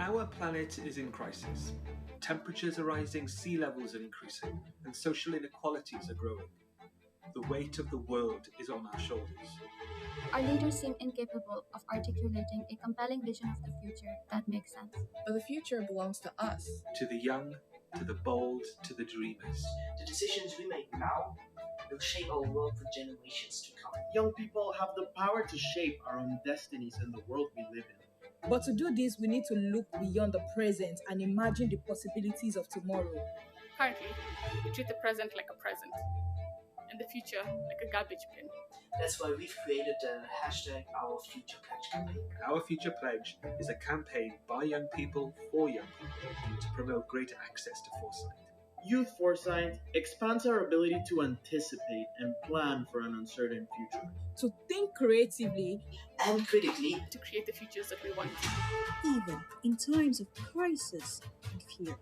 Our planet is in crisis. Temperatures are rising, sea levels are increasing, and social inequalities are growing. The weight of the world is on our shoulders. Our leaders seem incapable of articulating a compelling vision of the future that makes sense. But the future belongs to us. To the young, to the bold, to the dreamers. The decisions we make now will shape our world for generations to come. Young people have the power to shape our own destinies and the world we live in. But to do this, we need to look beyond the present and imagine the possibilities of tomorrow. Currently, we treat the present like a present, and the future like a garbage bin. That's why we've created the hashtag Our Future Pledge campaign. Our Future Pledge is a campaign by young people for young people to promote greater access to foresight. Youth Foresight expands our ability to anticipate and plan for an uncertain future. To think creatively and critically to create the futures that we want. Even in times of crisis and fear.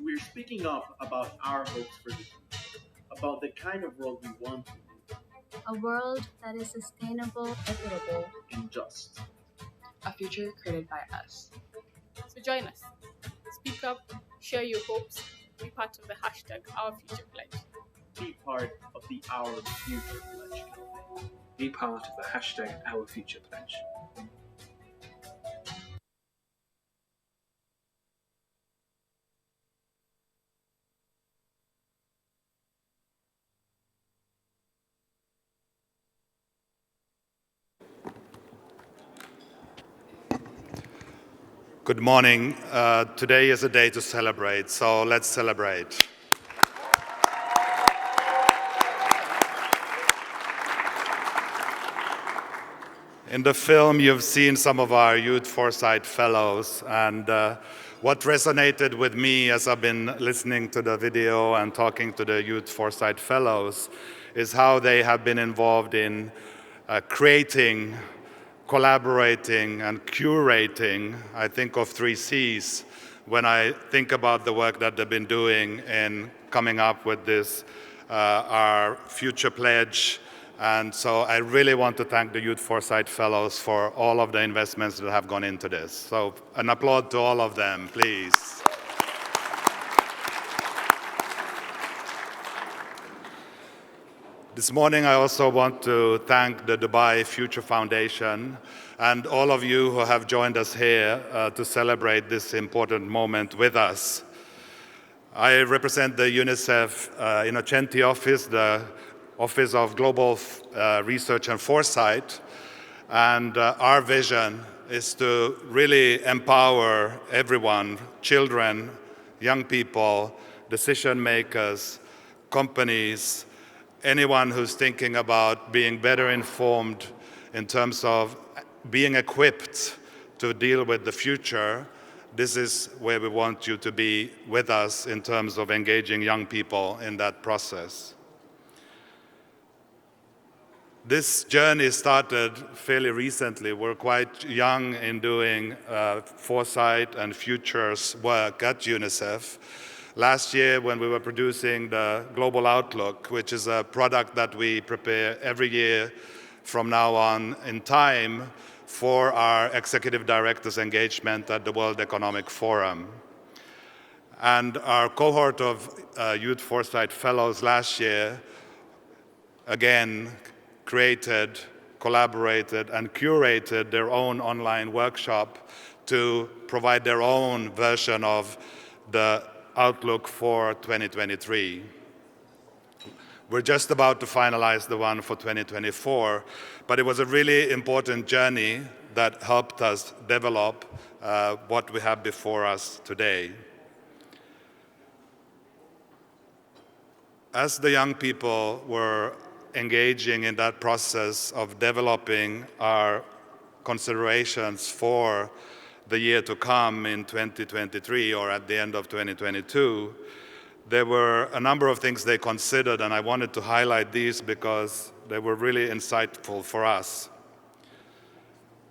We're speaking up about our hopes for the future, about the kind of world we want to live. A world that is sustainable, equitable, and just. A future created by us. So join us. Speak up, share your hopes, be part of the hashtag Our Future Pledge. Be part of the Our Future Pledge campaign. Be part of the hashtag Our Future Pledge. Good morning. Today is a day to celebrate, so let's celebrate. In the film, you've seen some of our Youth Foresight Fellows, and what resonated with me as I've been listening to the video and talking to the Youth Foresight Fellows is how they have been involved in creating, collaborating, and curating. I think of 3 C's when I think about the work that they've been doing in coming up with this, our Future Pledge. And so I really want to thank the Youth Foresight Fellows for all of the investments that have gone into this. So an applaud to all of them, please. This morning, I also want to thank the Dubai Future Foundation and all of you who have joined us here to celebrate this important moment with us. I represent the UNICEF Innocenti office, the Office of Global Research and Foresight, and our vision is to really empower everyone, children, young people, decision makers, companies, anyone who's thinking about being better informed in terms of being equipped to deal with the future. This is where we want you to be with us in terms of engaging young people in that process. This journey started fairly recently. We're quite young in doing foresight and futures work at UNICEF. Last year, when we were producing the Global Outlook, which is a product that we prepare every year from now on in time for our executive directors' engagement at the World Economic Forum. And our cohort of Youth Foresight Fellows last year, again, created, collaborated, and curated their own online workshop to provide their own version of the Outlook for 2023. We're just about to finalize the one for 2024, but it was a really important journey that helped us develop what we have before us today. As the young people were engaging in that process of developing our considerations for the year to come in 2023 or at the end of 2022, there were a number of things they considered, and I wanted to highlight these because they were really insightful for us.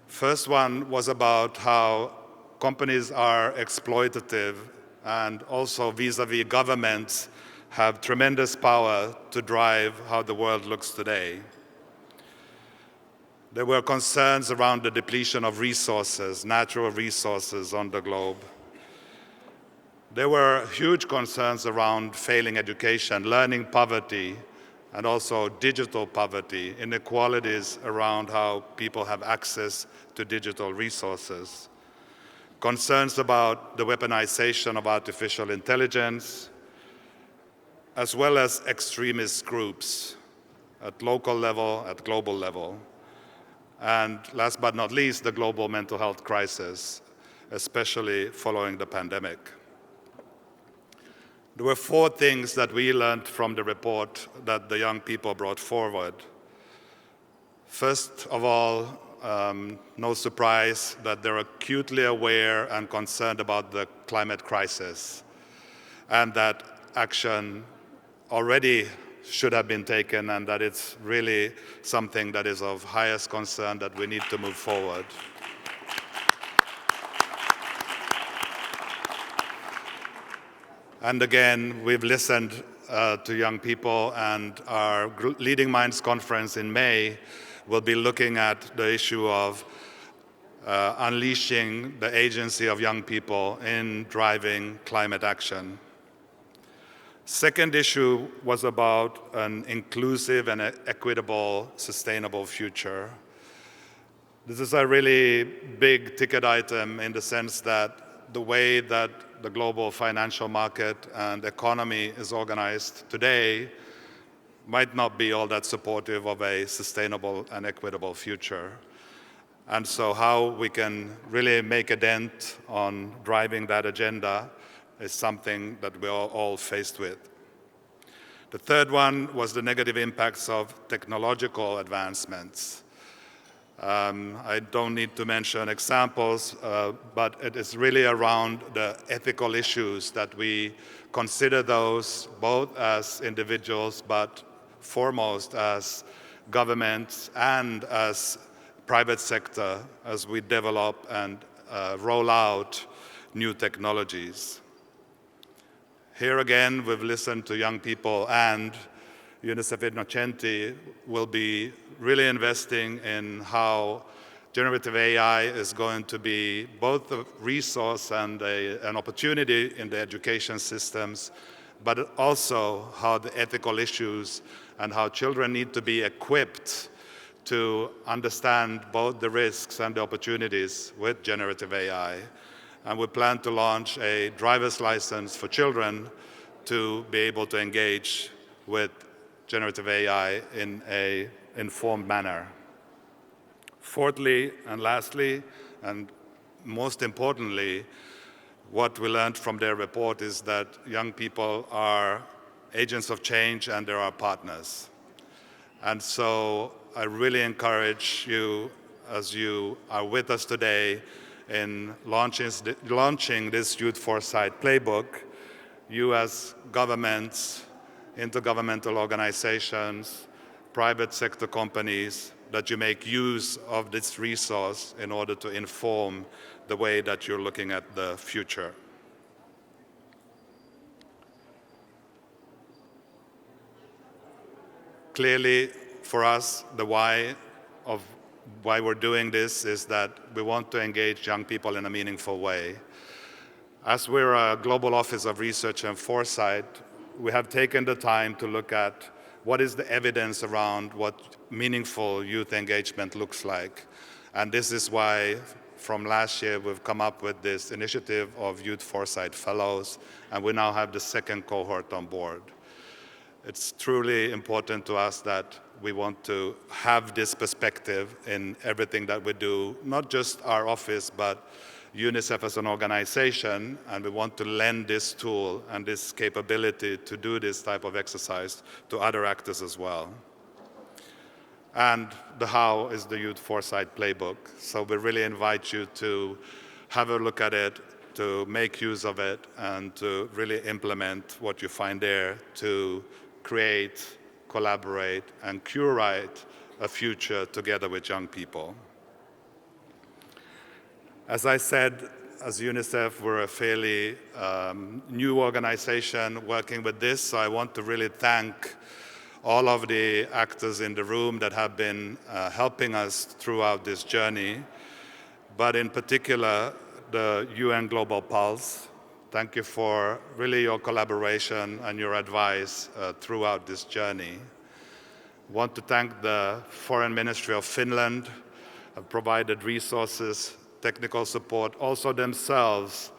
First one was about how companies are exploitative and also vis-a-vis governments have tremendous power to drive how the world looks today. There were concerns around the depletion of resources, natural resources on the globe. There were huge concerns around failing education, learning poverty, and also digital poverty, inequalities around how people have access to digital resources. Concerns about the weaponization of artificial intelligence, as well as extremist groups at local level, at global level. And last but not least, the global mental health crisis, especially following the pandemic. There were 4 things that we learned from the report that the young people brought forward. First of all, no surprise that they're acutely aware and concerned about the climate crisis, and that action already should have been taken, and that it's really something that is of highest concern that we need to move forward. And again, we've listened to young people, and our Leading Minds conference in May will be looking at the issue of unleashing the agency of young people in driving climate action. Second issue was about an inclusive and equitable, sustainable future. This is a really big ticket item in the sense that the way that the global financial market and economy is organized today might not be all that supportive of a sustainable and equitable future. And so how we can really make a dent on driving that agenda is something that we are all faced with. The third one was the negative impacts of technological advancements. I don't need to mention examples, but it is really around the ethical issues that we consider those both as individuals, but foremost as governments and as private sector as we develop and roll out new technologies. Here again, we've listened to young people, and UNICEF Innocenti will be really investing in how generative AI is going to be both a resource and an opportunity in the education systems, but also how the ethical issues and how children need to be equipped to understand both the risks and the opportunities with generative AI. And we plan to launch a driver's license for children to be able to engage with generative AI in an informed manner. Fourthly and lastly, and most importantly, what we learned from their report is that young people are agents of change and they are partners. And so I really encourage you, as you are with us today, in launching this Youth Foresight Playbook, you as governments, intergovernmental organizations, private sector companies, that you make use of this resource in order to inform the way that you're looking at the future. Clearly, for us, the why of why we're doing this is that we want to engage young people in a meaningful way. As we're a Global Office of Research and Foresight, we have taken the time to look at what is the evidence around what meaningful youth engagement looks like. And this is why, from last year, we've come up with this initiative of Youth Foresight Fellows, and we now have the second cohort on board. It's truly important to us that we want to have this perspective in everything that we do, not just our office, but UNICEF as an organization, and we want to lend this tool and this capability to do this type of exercise to other actors as well. And the how is the Youth Foresight Playbook. So we really invite you to have a look at it, to make use of it, and to really implement what you find there to create, collaborate, and curate a future together with young people. As I said, as UNICEF, we're a fairly new organization working with this, so I want to really thank all of the actors in the room that have been helping us throughout this journey, but in particular, the UN Global Pulse. Thank you for really your collaboration and your advice throughout this journey. I want to thank the Foreign Ministry of Finland, have provided resources, technical support, also themselves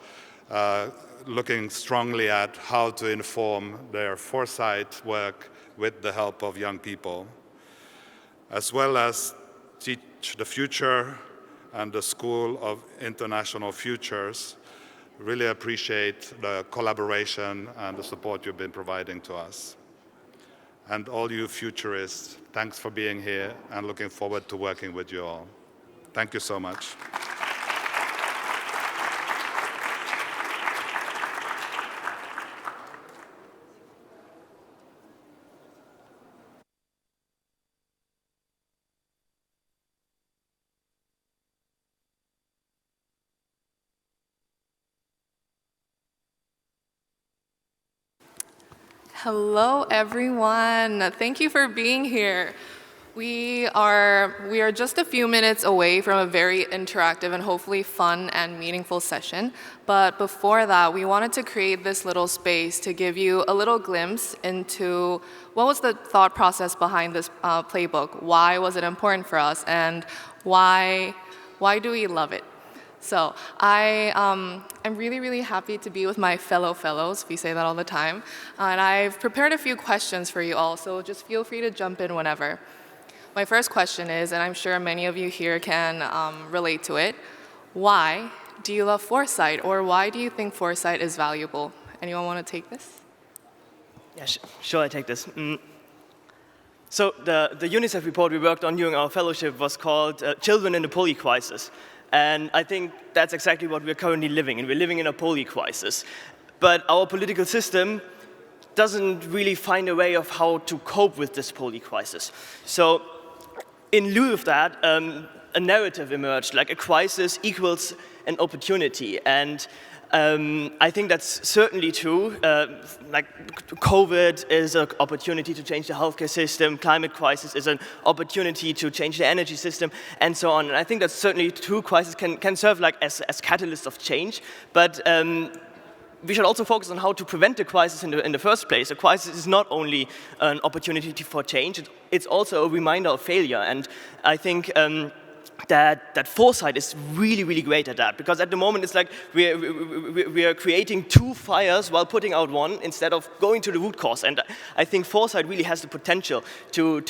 looking strongly at how to inform their foresight work with the help of young people, as well as Teach the Future and the School of International Futures. Really appreciate the collaboration and the support you've been providing to us. And all you futurists, thanks for being here and looking forward to working with you all. Thank you so much. Hello, everyone. Thank you for being here. We are just a few minutes away from a very interactive and hopefully fun and meaningful session. But before that, we wanted to create this little space to give you a little glimpse into what was the thought process behind this playbook. Why was it important for us, and why do we love it? So I'm really, really happy to be with my fellow fellows. We say that all the time. And I've prepared a few questions for you all, so just feel free to jump in whenever. My first question is, and I'm sure many of you here can relate to it, why do you love foresight, or why do you think foresight is valuable? Anyone want to take this? Yeah, sure, I take this. So the UNICEF report we worked on during our fellowship was called Children in the Poly Crisis. And I think that's exactly what we're currently living in. We're living in a poly crisis. But our political system doesn't really find a way of how to cope with this poly crisis. So in lieu of that, a narrative emerged, like a crisis equals an opportunity. And I think that's certainly true. Like COVID is an opportunity to change the healthcare system, climate crisis is an opportunity to change the energy system, and so on. And I think that's certainly true. Crisis can serve like as catalysts of change, but we should also focus on how to prevent the crisis in the first place. A crisis is not only an opportunity for change, it's also a reminder of failure. And I think that foresight is really, really great at that, because at the moment it's like we are creating two fires while putting out one instead of going to the root cause. And I think foresight really has the potential to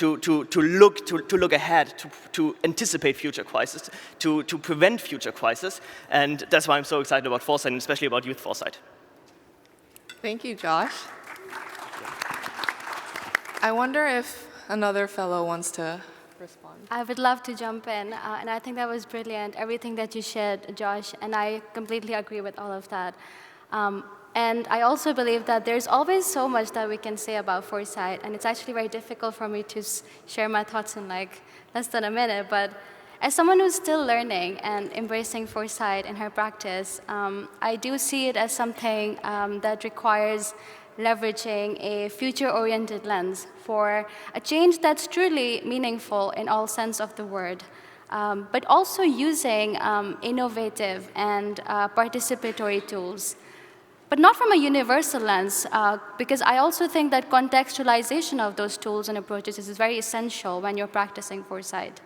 look ahead, to anticipate future crises, to prevent future crises. And that's why I'm so excited about foresight, and especially about youth foresight. Thank you, Josh. I wonder if another fellow wants to respond. I would love to jump in, and I think that was brilliant, everything that you shared, Josh, and I completely agree with all of that. And I also believe that there's always so much that we can say about foresight, and it's actually very difficult for me to share my thoughts in like less than a minute, but as someone who's still learning and embracing foresight in her practice, I do see it as something that requires leveraging a future-oriented lens for a change that's truly meaningful in all sense of the word, but also using innovative and participatory tools, but not from a universal lens, because I also think that contextualization of those tools and approaches is very essential when you're practicing foresight.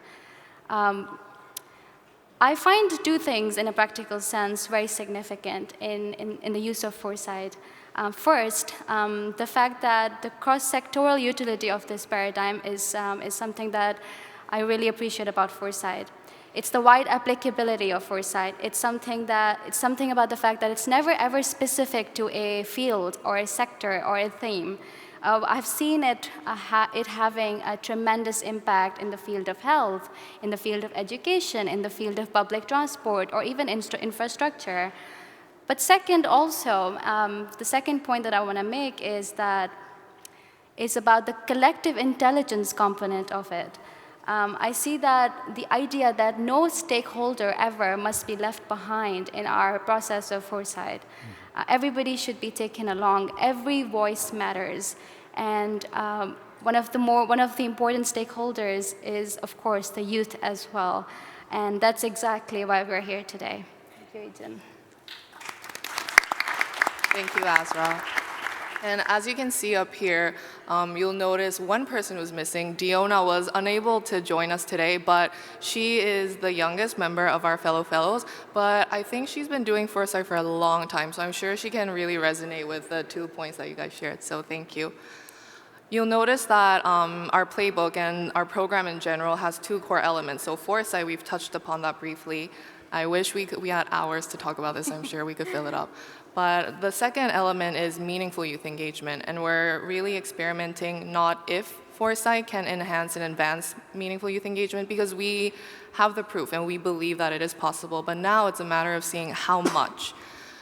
I find two things in a practical sense very significant in the use of foresight. First, the fact that the cross-sectoral utility of this paradigm is something that I really appreciate about foresight. It's the wide applicability of foresight. It's something about the fact that it's never ever specific to a field or a sector or a theme. I've seen it having a tremendous impact in the field of health, in the field of education, in the field of public transport, or even infrastructure. But second, also, the second point that I want to make is that it's about the collective intelligence component of it. I see that the idea that no stakeholder ever must be left behind in our process of foresight. Everybody should be taken along. Every voice matters. And one of the important stakeholders is, of course, the youth as well. And that's exactly why we're here today. Thank you, Eden. Thank you, Azra. And as you can see up here, you'll notice one person was missing. Diona was unable to join us today, but she is the youngest member of our fellows. But I think she's been doing Foresight for a long time, so I'm sure she can really resonate with the 2 points that you guys shared, so thank you. You'll notice that our playbook and our program in general has 2 core elements. So Foresight, we've touched upon that briefly. I wish we had hours to talk about this. I'm sure we could fill it up. But the second element is meaningful youth engagement, and we're really experimenting not if Foresight can enhance and advance meaningful youth engagement, because we have the proof and we believe that it is possible, but now it's a matter of seeing how much.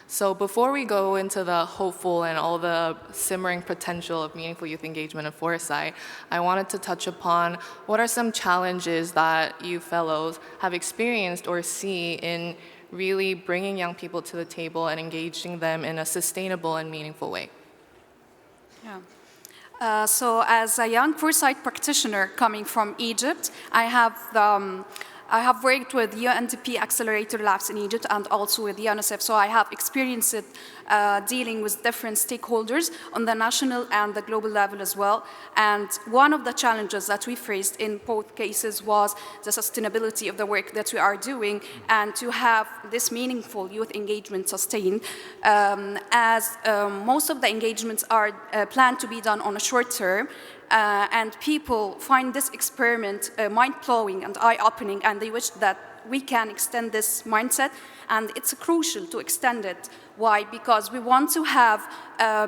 So before we go into the hopeful and all the simmering potential of meaningful youth engagement and Foresight, I wanted to touch upon what are some challenges that you fellows have experienced or see in really bringing young people to the table and engaging them in a sustainable and meaningful way. Yeah. So as a young Foresight practitioner coming from Egypt, I have worked with UNDP Accelerator Labs in Egypt and also with UNICEF, so I have experienced it dealing with different stakeholders on the national and the global level as well. And one of the challenges that we faced in both cases was the sustainability of the work that we are doing and to have this meaningful youth engagement sustained, as most of the engagements are planned to be done on a short term. And people find this experiment mind-blowing and eye-opening, and they wish that we can extend this mindset, and it's crucial to extend it. Why? Because we want to have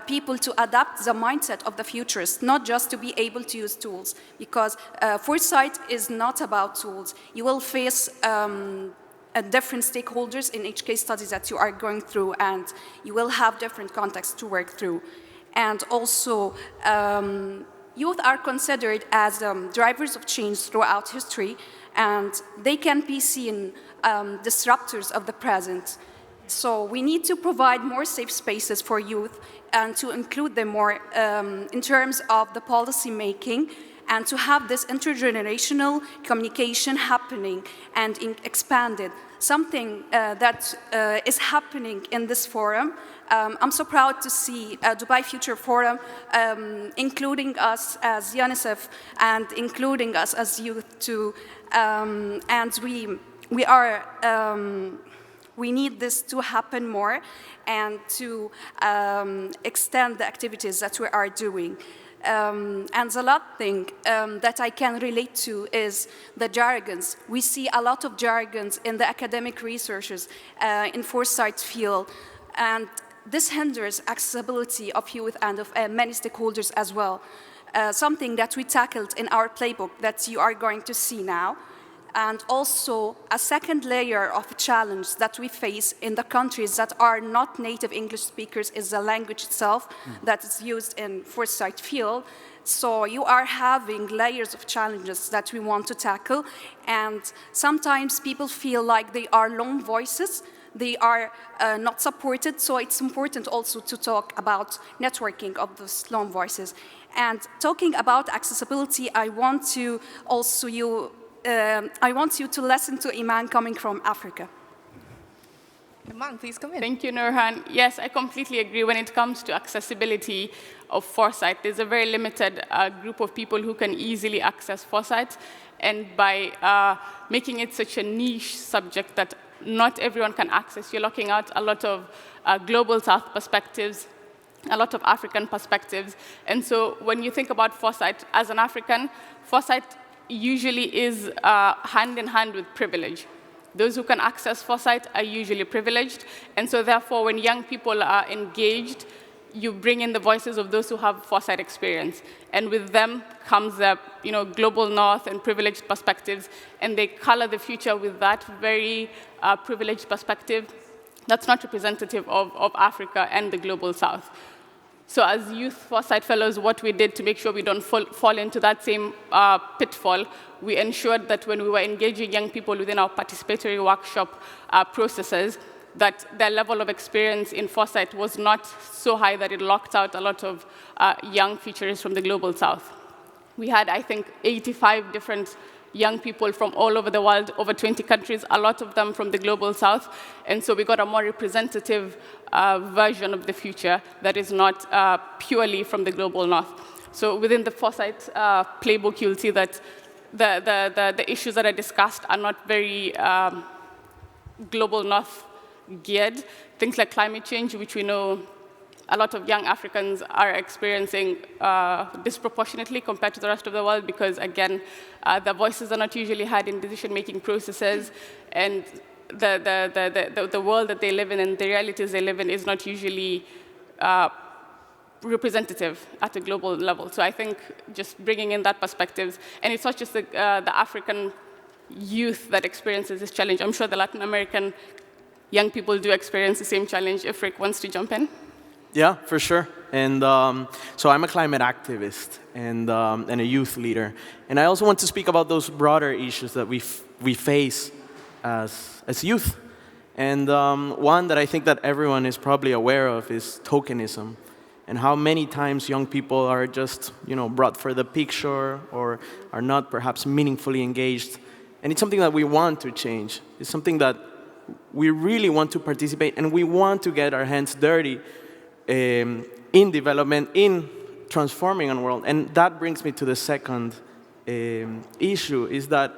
people to adapt the mindset of the futurists, not just to be able to use tools, because Foresight is not about tools. You will face different stakeholders in each case study that you are going through, and you will have different contexts to work through. And also, youth are considered as drivers of change throughout history, and they can be seen disruptors of the present. So we need to provide more safe spaces for youth and to include them more in terms of the policy making, and to have this intergenerational communication happening and expanded. Something that is happening in this forum. I'm so proud to see Dubai Future Forum including us as UNICEF and including us as youth too. And we need this to happen more and to extend the activities that we are doing. And the last thing that I can relate to is the jargons. We see a lot of jargons in the academic researchers in Foresight field, and this hinders accessibility of youth and of many stakeholders as well. Something that we tackled in our playbook that you are going to see now. And also a second layer of challenge that we face in the countries that are not native English speakers is the language itself that is used in Foresight field. So you are having layers of challenges that we want to tackle, and sometimes people feel like they are lone voices. They are not supported, so it's important also to talk about networking of those lone voices. And talking about accessibility, I want you to listen to Iman coming from Africa. Iman, please come in. Thank you, Nurhan. Yes, I completely agree. When it comes to accessibility of Foresight, there's a very limited group of people who can easily access Foresight. And by making it such a niche subject that not everyone can access, you're locking out a lot of global South perspectives, a lot of African perspectives. And so when you think about Foresight as an African, Foresight usually is hand in hand with privilege. Those who can access Foresight are usually privileged. And so therefore, when young people are engaged, you bring in the voices of those who have Foresight experience. And with them comes the global North and privileged perspectives, and they color the future with that very privileged perspective that's not representative of Africa and the global South. So as Youth Foresight Fellows, what we did to make sure we don't fall into that same pitfall, we ensured that when we were engaging young people within our participatory workshop processes, that their level of experience in Foresight was not so high that it locked out a lot of young futurists from the global South. We had, I think, 85 different young people from all over the world, over 20 countries, a lot of them from the global south. And so we got a more representative version of the future that is not purely from the global north. So within the Foresight Playbook, you'll see that the issues that are discussed are not very global north geared. Things like climate change, which we know a lot of young Africans are experiencing disproportionately compared to the rest of the world because, again, their voices are not usually heard in decision-making processes, and the world that they live in and the realities they live in is not usually representative at a global level. So I think just bringing in that perspective, and it's not just the African youth that experiences this challenge. I'm sure the Latin American young people do experience the same challenge. If Rick wants to jump in. Yeah, for sure. And so I'm a climate activist and a youth leader. And I also want to speak about those broader issues that we face as youth. And one that I think that everyone is probably aware of is tokenism, and how many times young people are just, brought for the picture or are not perhaps meaningfully engaged. And it's something that we want to change. It's something that we really want to participate, and we want to get our hands dirty in development, in transforming our world. And that brings me to the second issue, is that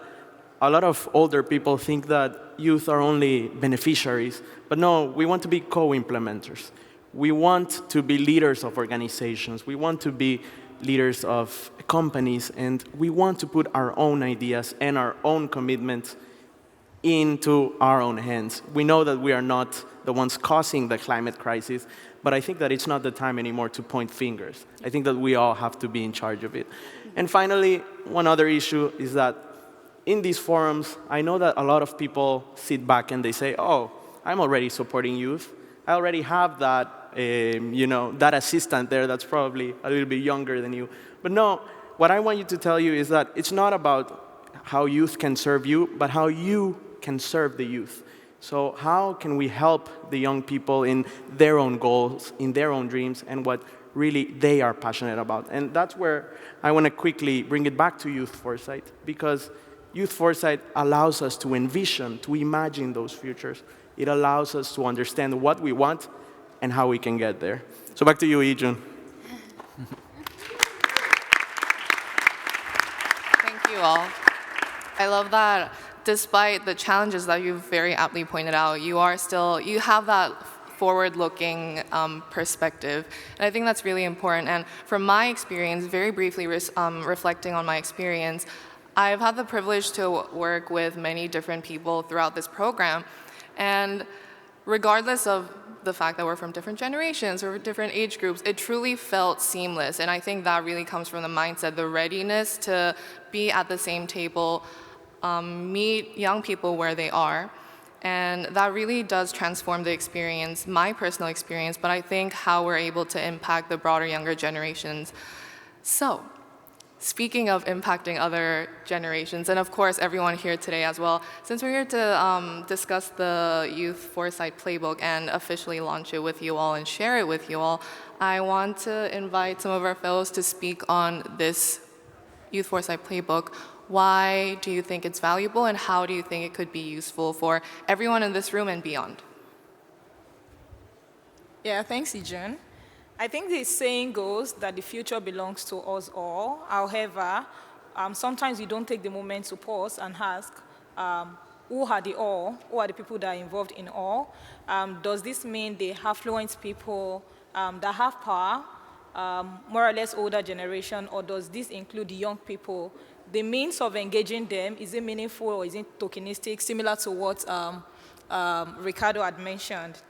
a lot of older people think that youth are only beneficiaries. But no, we want to be co-implementers. We want to be leaders of organizations. We want to be leaders of companies. And we want to put our own ideas and our own commitments into our own hands. We know that we are not the ones causing the climate crisis, but I think that it's not the time anymore to point fingers. I think that we all have to be in charge of it. And finally, one other issue is that in these forums, I know that a lot of people sit back and they say, oh, I'm already supporting youth. I already have that, that assistant there that's probably a little bit younger than you. But no, what I want you to tell you is that it's not about how youth can serve you, but how you can serve the youth. So how can we help the young people in their own goals, in their own dreams, and what really they are passionate about? And that's where I want to quickly bring it back to Youth Foresight, because Youth Foresight allows us to envision, to imagine those futures. It allows us to understand what we want and how we can get there. So back to you, Ijun. Thank you all. I love that despite the challenges that you've very aptly pointed out, you have that forward-looking perspective. And I think that's really important. And from my experience, very briefly reflecting on my experience, I've had the privilege to work with many different people throughout this program. And regardless of the fact that we're from different generations or different age groups, it truly felt seamless. And I think that really comes from the mindset, the readiness to be at the same table, meet young people where they are. And that really does transform the experience, my personal experience, but I think how we're able to impact the broader younger generations. So, speaking of impacting other generations, and of course everyone here today as well, since we're here to discuss the Youth Foresight Playbook and officially launch it with you all and share it with you all, I want to invite some of our fellows to speak on this Youth Foresight Playbook. Why do you think it's valuable, and how do you think it could be useful for everyone in this room and beyond? Yeah, thanks, Ijun. I think the saying goes that the future belongs to us all. However, sometimes we don't take the moment to pause and ask, who are the all? Who are the people that are involved in all? Does this mean the affluent people that have power, more or less older generation, or does this include the young people? The means of engaging them, is it meaningful or is it tokenistic, similar to what Ricardo had mentioned?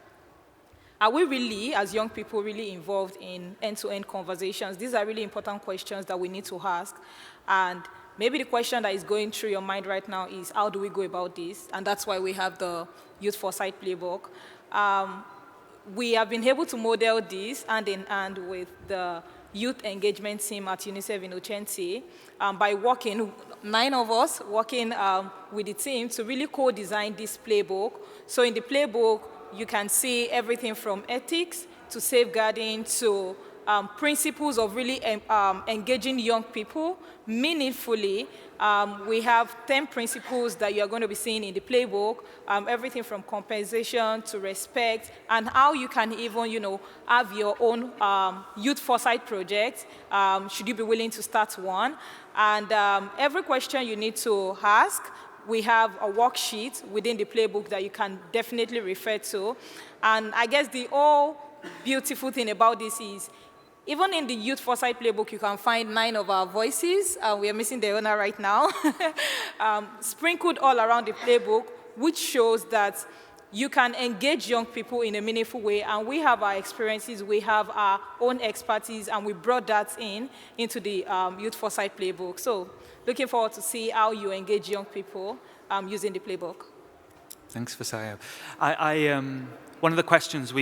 Are we really, as young people, really involved in end-to-end conversations? These are really important questions that we need to ask. And maybe the question that is going through your mind right now is, how do we go about this? And that's why we have the Youth Foresight Playbook. We have been able to model this hand in hand with the youth engagement team at UNICEF in Ochente by working, 9 of us working with the team to really co-design this playbook. So in the playbook, you can see everything from ethics to safeguarding to principles of really engaging young people meaningfully, we have 10 principles that you're going to be seeing in the playbook, everything from compensation to respect, and how you can even, have your own youth foresight project, should you be willing to start one. And every question you need to ask, we have a worksheet within the playbook that you can definitely refer to. And I guess the whole beautiful thing about this is, even in the Youth Foresight Playbook, you can find 9 of our voices. We are missing the owner right now. Sprinkled all around the playbook, which shows that you can engage young people in a meaningful way. And we have our experiences, we have our own expertise, and we brought that into the Youth Foresight Playbook. So looking forward to see how you engage young people using the playbook. Thanks, Vasaya. One of the questions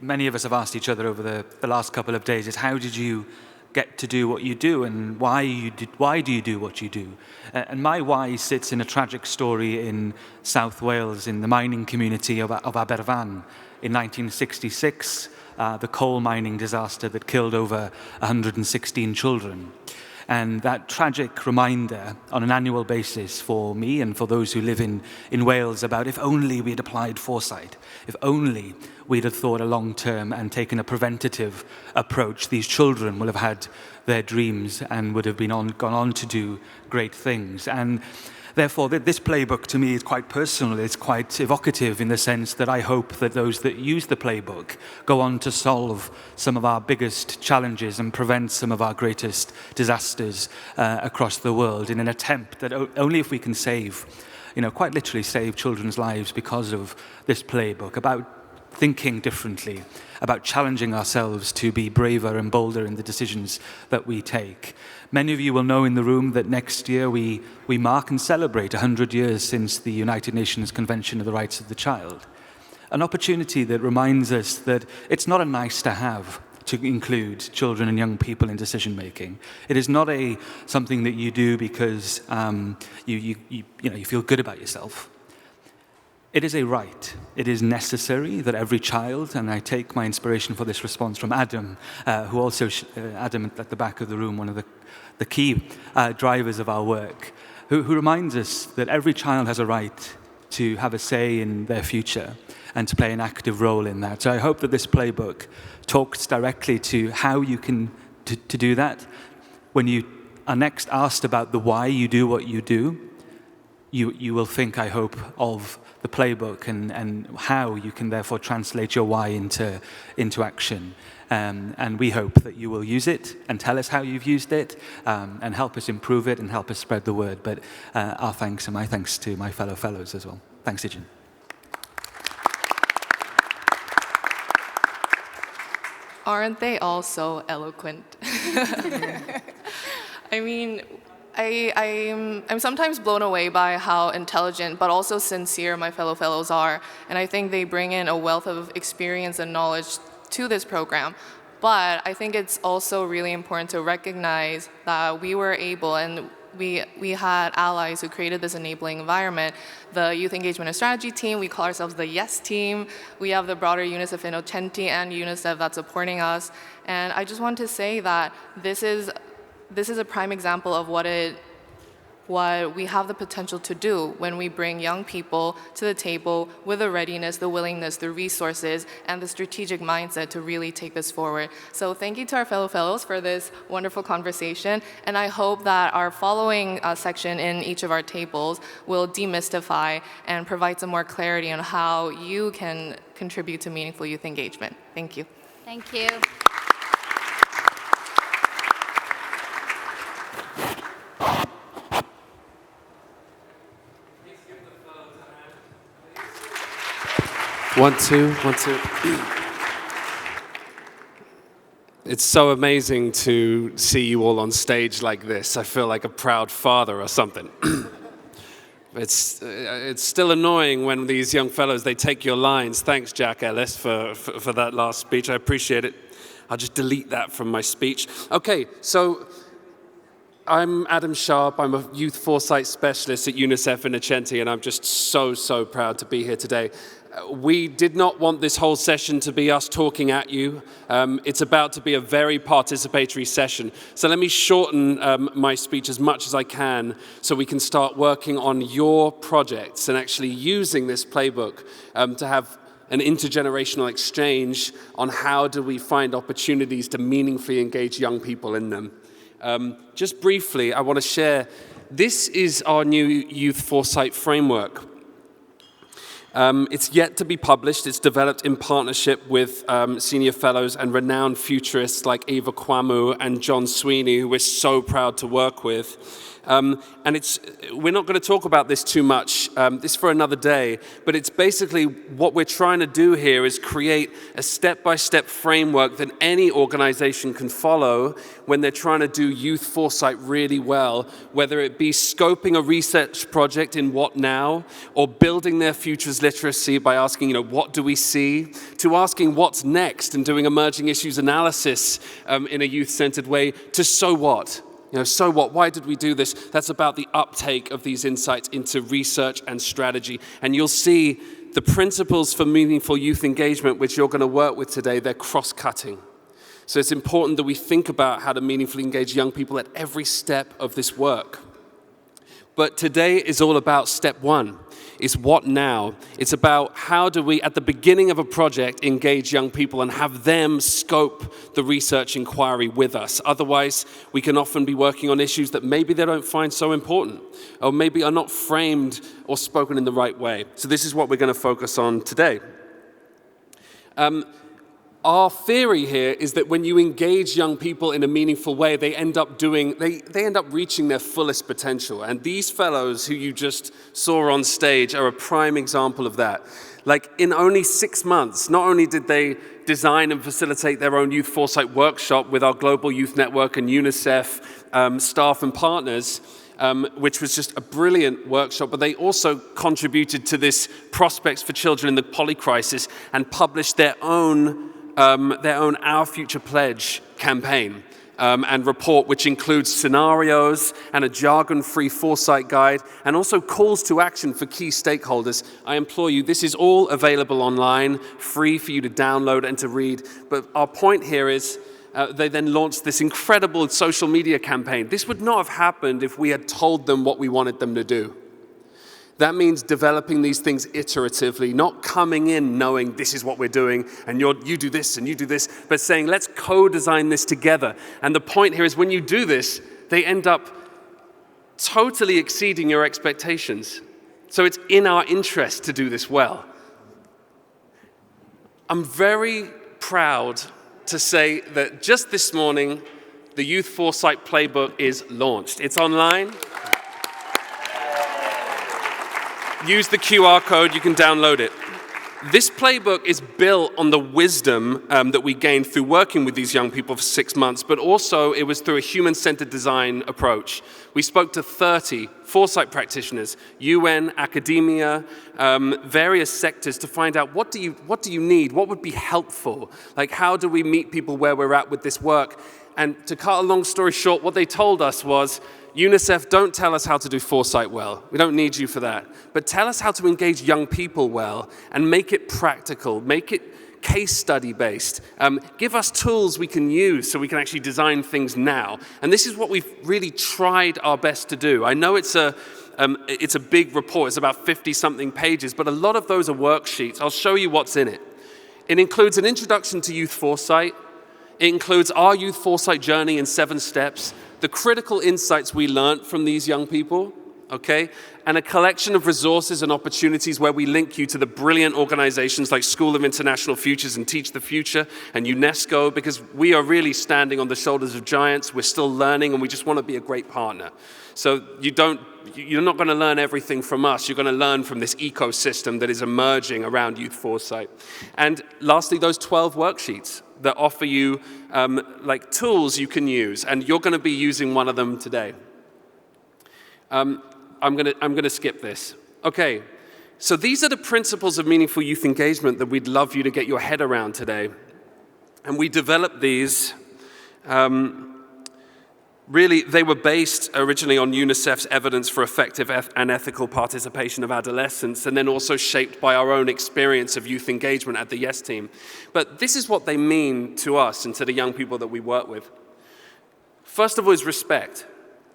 many of us have asked each other over the last couple of days is, how did you get to do what you do, and why do you do what you do? And my why sits in a tragic story in South Wales, in the mining community of Aberfan in 1966, the coal mining disaster that killed over 116 children. And that tragic reminder on an annual basis for me and for those who live in Wales about, if only we had applied foresight, if only we'd have thought a long term and taken a preventative approach, these children will have had their dreams and would have gone on to do great things. And therefore, this playbook to me is quite personal, it's quite evocative in the sense that I hope that those that use the playbook go on to solve some of our biggest challenges and prevent some of our greatest disasters across the world, in an attempt that only if we can save, quite literally save children's lives because of this playbook, about thinking differently, about challenging ourselves to be braver and bolder in the decisions that we take. Many of you will know in the room that next year we mark and celebrate 100 years since the United Nations Convention of the Rights of the Child. An opportunity that reminds us that it's not a nice to have to include children and young people in decision making. It is not something that you do because you feel good about yourself. It is a right. It is necessary that every child, and I take my inspiration for this response from Adam, who also, Adam at the back of the room, one of the key drivers of our work, who reminds us that every child has a right to have a say in their future and to play an active role in that. So I hope that this playbook talks directly to how you can to do that. When you are next asked about the why you do what you do, you will think, I hope, of the playbook and how you can therefore translate your why into action. And we hope that you will use it and tell us how you've used it and help us improve it and help us spread the word. But our thanks and my thanks to my fellow fellows as well. Thanks, Ijin. Aren't they all so eloquent? I mean, I'm sometimes blown away by how intelligent but also sincere my fellow fellows are, and I think they bring in a wealth of experience and knowledge to this program. But I think it's also really important to recognize that we were able, and we had allies who created this enabling environment. The Youth Engagement and Strategy team, we call ourselves the YES team. We have the broader UNICEF Innocenti and UNICEF that's supporting us. And I just want to say that this is a prime example of what we have the potential to do when we bring young people to the table with the readiness, the willingness, the resources, and the strategic mindset to really take this forward. So thank you to our fellow fellows for this wonderful conversation, and I hope that our following section in each of our tables will demystify and provide some more clarity on how you can contribute to meaningful youth engagement. Thank you. Thank you. One, two. It's so amazing to see you all on stage like this. I feel like a proud father or something. It's still annoying when these young fellows, they take your lines. Thanks, Jack Ellis, for that last speech. I appreciate it. I'll just delete that from my speech. Okay, so I'm Adam Sharp. I'm a Youth Foresight Specialist at UNICEF in Achente, and I'm just so proud to be here today. We did not want this whole session to be us talking at you. It's about to be a very participatory session. So let me shorten my speech as much as I can so we can start working on your projects and actually using this playbook to have an intergenerational exchange on how do we find opportunities to meaningfully engage young people in them. Just briefly, I want to share, this is our new Youth Foresight framework. It's yet to be published. It's developed in partnership with senior fellows and renowned futurists like Eva Kwamu and John Sweeney, who we're so proud to work with. And we're not going to talk about this too much, this for another day, but it's basically what we're trying to do here is create a step-by-step framework that any organization can follow when they're trying to do youth foresight really well, whether it be scoping a research project in what now, or building their futures literacy by asking, what do we see, to asking what's next and doing emerging issues analysis in a youth-centered way, to so what? So what? Why did we do this? That's about the uptake of these insights into research and strategy. And you'll see the principles for meaningful youth engagement, which you're going to work with today, they're cross-cutting. So it's important that we think about how to meaningfully engage young people at every step of this work. But today is all about step one. It's what now? It's about how do we, at the beginning of a project, engage young people and have them scope the research inquiry with us. Otherwise, we can often be working on issues that maybe they don't find so important, or maybe are not framed or spoken in the right way. So this is what we're going to focus on today. Our theory here is that when you engage young people in a meaningful way, they end up reaching their fullest potential. And these fellows who you just saw on stage are a prime example of that. Like in only 6 months, not only did they design and facilitate their own Youth Foresight workshop with our Global Youth Network and UNICEF staff and partners, which was just a brilliant workshop, but they also contributed to this Prospects for Children in the Polycrisis and published their own Our Future Pledge campaign and report, which includes scenarios and a jargon-free foresight guide, and also calls to action for key stakeholders. I implore you, this is all available online, free for you to download and to read. But our point here is they then launched this incredible social media campaign. This would not have happened if we had told them what we wanted them to do. That means developing these things iteratively, not coming in knowing this is what we're doing and you do this and you do this, but saying let's co-design this together. And the point here is when you do this, they end up totally exceeding your expectations. So it's in our interest to do this well. I'm very proud to say that just this morning, the Youth Foresight Playbook is launched. It's online. Use the QR code, you can download it. This playbook is built on the wisdom that we gained through working with these young people for 6 months, but also it was through a human-centered design approach. We spoke to 30 foresight practitioners, UN, academia, various sectors to find out what do you need, what would be helpful, like how do we meet people where we're at with this work. And to cut a long story short, what they told us was, UNICEF, don't tell us how to do foresight well. We don't need you for that. But tell us how to engage young people well and make it practical, make it case study based. Give us tools we can use so we can actually design things now. And this is what we've really tried our best to do. I know it's a big report, it's about 50-something pages, but a lot of those are worksheets. I'll show you what's in it. It includes an introduction to youth foresight. It includes our youth foresight journey in 7 steps, the critical insights we learned from these young people, okay? And a collection of resources and opportunities where we link you to the brilliant organizations like School of International Futures and Teach the Future and UNESCO, because we are really standing on the shoulders of giants. We're still learning and we just want to be a great partner. So you're not going to learn everything from us. You're going to learn from this ecosystem that is emerging around youth foresight. And lastly, those 12 worksheets that offer you like tools you can use, and you're going to be using one of them today. I'm going to skip this. Okay, so these are the principles of meaningful youth engagement that we'd love you to get your head around today. And we developed these Really, they were based originally on UNICEF's evidence for effective and ethical participation of adolescents, and then also shaped by our own experience of youth engagement at the YES team. But this is what they mean to us and to the young people that we work with. First of all is respect.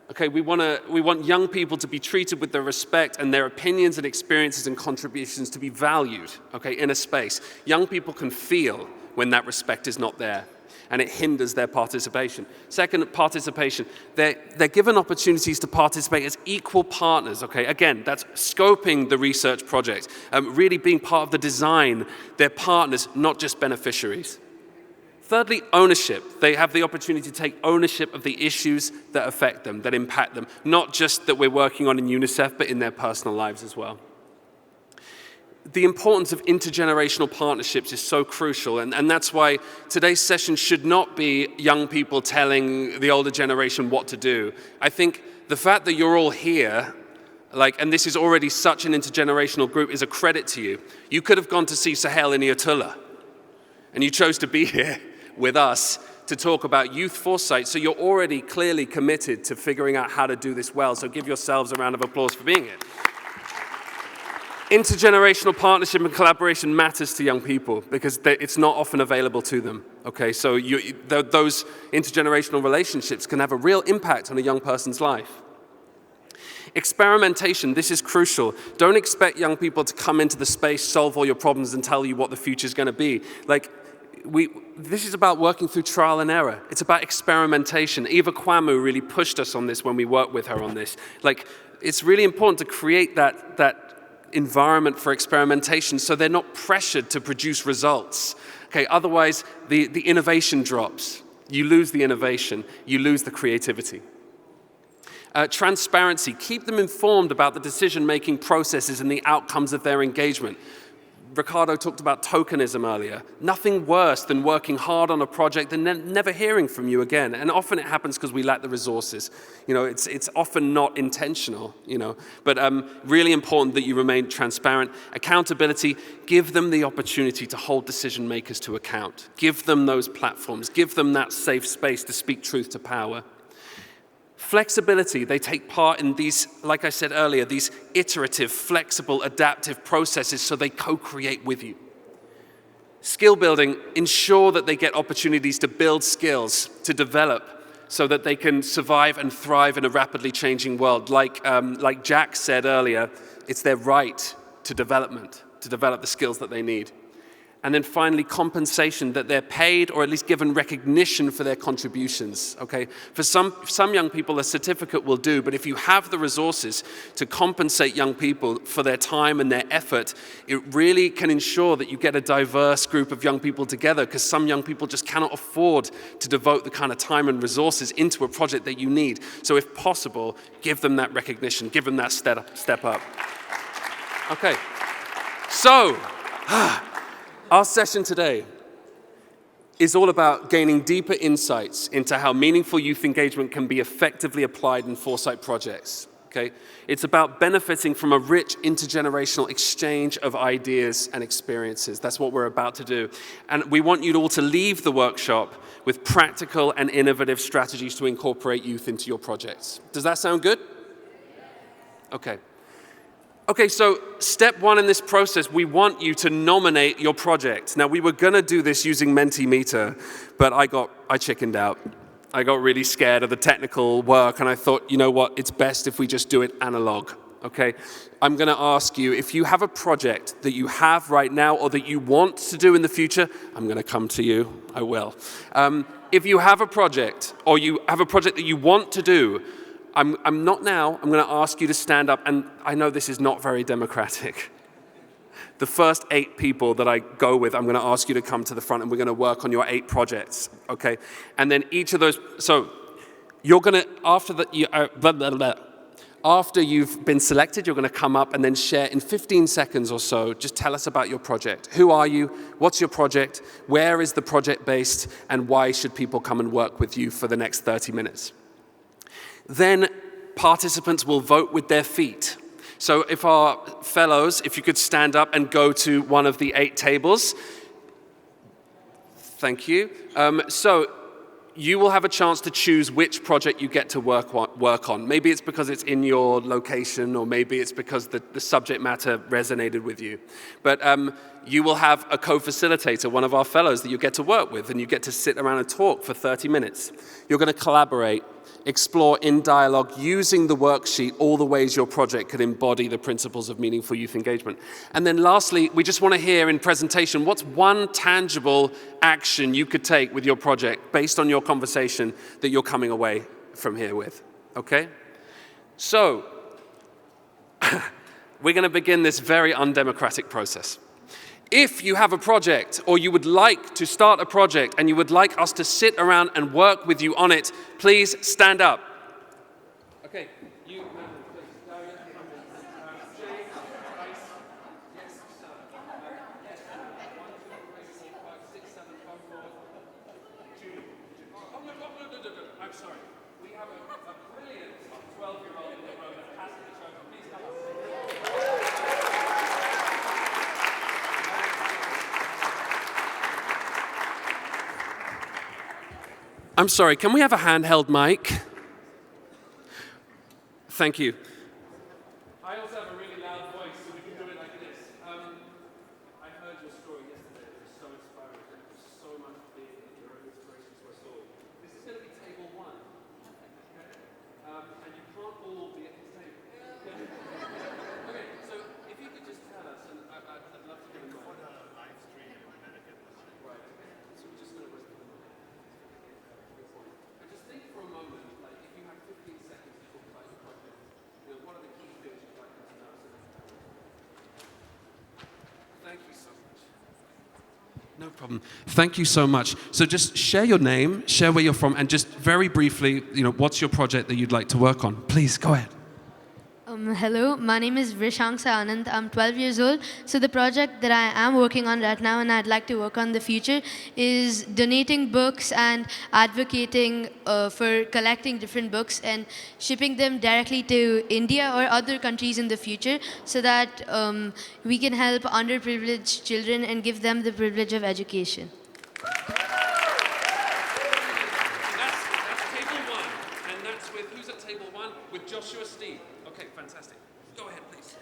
Okay, we want young people to be treated with their respect and their opinions and experiences and contributions to be valued, okay, in a space. Young people can feel when that respect is not there, and it hinders their participation. Second, participation. They're given opportunities to participate as equal partners, okay? Again, that's scoping the research project, really being part of the design. They're partners, not just beneficiaries. Thirdly, ownership. They have the opportunity to take ownership of the issues that affect them, that impact them, not just that we're working on in UNICEF, but in their personal lives as well. The importance of intergenerational partnerships is so crucial, and that's why today's session should not be young people telling the older generation what to do. I think the fact that you're all here, and this is already such an intergenerational group, is a credit to you. You could have gone to see Sahel in Iatullah, and you chose to be here with us to talk about Youth Foresight, so you're already clearly committed to figuring out how to do this well, so give yourselves a round of applause for being here. Intergenerational partnership and collaboration matters to young people because it's not often available to them, okay? So those intergenerational relationships can have a real impact on a young person's life. Experimentation, this is crucial. Don't expect young people to come into the space, solve all your problems, and tell you what the future is going to be. This is about working through trial and error. It's about experimentation. Eva Kwamu really pushed us on this when we worked with her on this. It's really important to create that environment for experimentation so they're not pressured to produce results. Okay, otherwise the innovation drops. You lose the innovation, you lose the creativity. Transparency, keep them informed about the decision-making processes and the outcomes of their engagement. Ricardo talked about tokenism earlier. Nothing worse than working hard on a project and then never hearing from you again. And often it happens because we lack the resources. It's often not intentional, But really important that you remain transparent. Accountability, give them the opportunity to hold decision makers to account. Give them those platforms. Give them that safe space to speak truth to power. Flexibility, they take part in these, like I said earlier, these iterative, flexible, adaptive processes so they co-create with you. Skill building, ensure that they get opportunities to build skills, to develop, so that they can survive and thrive in a rapidly changing world. Like Jack said earlier, it's their right to develop the skills that they need. And then finally, compensation, that they're paid or at least given recognition for their contributions, okay? For some young people, a certificate will do, but if you have the resources to compensate young people for their time and their effort, it really can ensure that you get a diverse group of young people together, because some young people just cannot afford to devote the kind of time and resources into a project that you need. So if possible, give them that recognition, give them that step up. Okay, so, our session today is all about gaining deeper insights into how meaningful youth engagement can be effectively applied in Foresight projects, okay? It's about benefiting from a rich intergenerational exchange of ideas and experiences. That's what we're about to do. And we want you all to leave the workshop with practical and innovative strategies to incorporate youth into your projects. Does that sound good? Okay. Okay, so step one in this process, we want you to nominate your project. Now, we were going to do this using Mentimeter, but I chickened out. I got really scared of the technical work, and I thought, you know what, it's best if we just do it analog, okay? I'm going to ask you, if you have a project that you have right now or that you want to do in the future, I'm going to come to you, I will. If you have a project, or you have a project that you want to do, I'm going to ask you to stand up, and I know this is not very democratic. The first 8 people that I go with, I'm going to ask you to come to the front, and we're going to work on your 8 projects, okay? And then each of those, so you're going to, after you've been selected, you're going to come up and then share in 15 seconds or so, just tell us about your project. Who are you? What's your project? Where is the project based? And why should people come and work with you for the next 30 minutes? Then participants will vote with their feet. So if our fellows, if you could stand up and go to one of the 8 tables. Thank you. So you will have a chance to choose which project you get to work on. Maybe it's because it's in your location, or maybe it's because the subject matter resonated with you. But you will have a co-facilitator, one of our fellows that you get to work with, and you get to sit around and talk for 30 minutes. You're going to collaborate, explore in dialogue, using the worksheet all the ways your project could embody the principles of meaningful youth engagement. And then lastly, we just want to hear in presentation, what's one tangible action you could take with your project based on your conversation that you're coming away from here with, okay? So, we're going to begin this very undemocratic process. If you have a project, or you would like to start a project and you would like us to sit around and work with you on it, please stand up. Okay, you, I'm sorry. We have a brilliant 12-year-old in the room that has to be chosen. Please come up. I'm sorry, can we have a handheld mic? Thank you. I also have a really loud voice, so we can do it like this. I heard your story yesterday. It was so inspiring. Thank you so much for being your inspiration to us all. This is going to be table 1. Okay? And you can't all be at this table. Okay, so if you could just tell us, and I'd love to get a moment. For the live stream, and then get this. Right, okay. So we're just going to rest the moment. Just think for a moment, like if you have 15 seconds to talk about your project, what are the key things you'd like them to know? Thank you so much. No problem. Thank you so much. So just share your name, share where you're from, and just very briefly, what's your project that you'd like to work on? Please, go ahead. Hello, my name is Vrishangsa Anand. I'm 12 years old. So the project that I am working on right now and I'd like to work on in the future is donating books and advocating for collecting different books and shipping them directly to India or other countries in the future so that we can help underprivileged children and give them the privilege of education. That's table 1, and that's with, who's at table 1? With Joshua Steve. Okay, fantastic. Go ahead, please.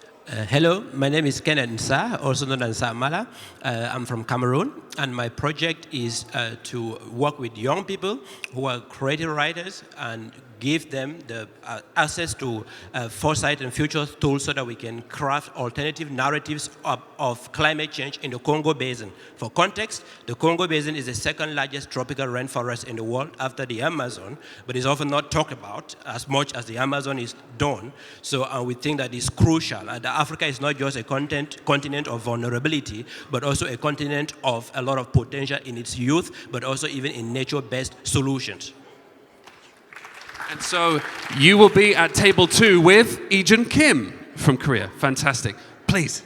Hello, my name is Kenneth Nsa, also known as Mala. I'm from Cameroon, and my project is to work with young people who are creative writers and give them the access to foresight and future tools so that we can craft alternative narratives of climate change in the Congo Basin. For context, the Congo Basin is the second largest tropical rainforest in the world after the Amazon, but is often not talked about as much as the Amazon is done. So we think that it's crucial. That Africa is not just a continent of vulnerability, but also a continent of a lot of potential in its youth, but also even in nature-based solutions. And so you will be at table 2 with Ijun Kim from Korea. Fantastic. Please.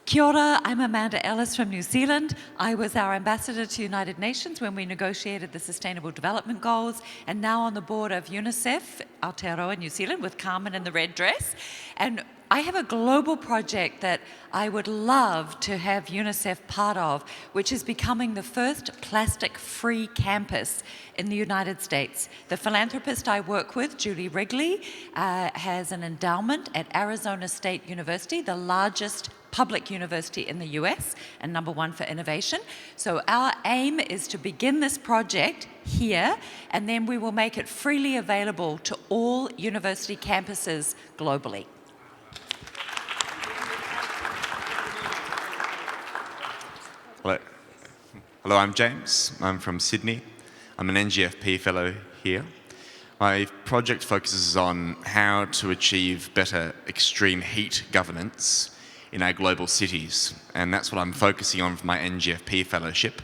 Kia ora, I'm Amanda Ellis from New Zealand. I was our ambassador to United Nations when we negotiated the Sustainable Development Goals, and now on the board of UNICEF, Aotearoa, New Zealand, with Carmen in the red dress. And I have a global project that I would love to have UNICEF part of, which is becoming the first plastic-free campus in the United States. The philanthropist I work with, Julie Wrigley, has an endowment at Arizona State University, the largest public university in the US and #1 for innovation. So our aim is to begin this project here, and then we will make it freely available to all university campuses globally. Hello, I'm James. I'm from Sydney. I'm an NGFP fellow here. My project focuses on how to achieve better extreme heat governance in our global cities, and that's what I'm focusing on for my NGFP fellowship.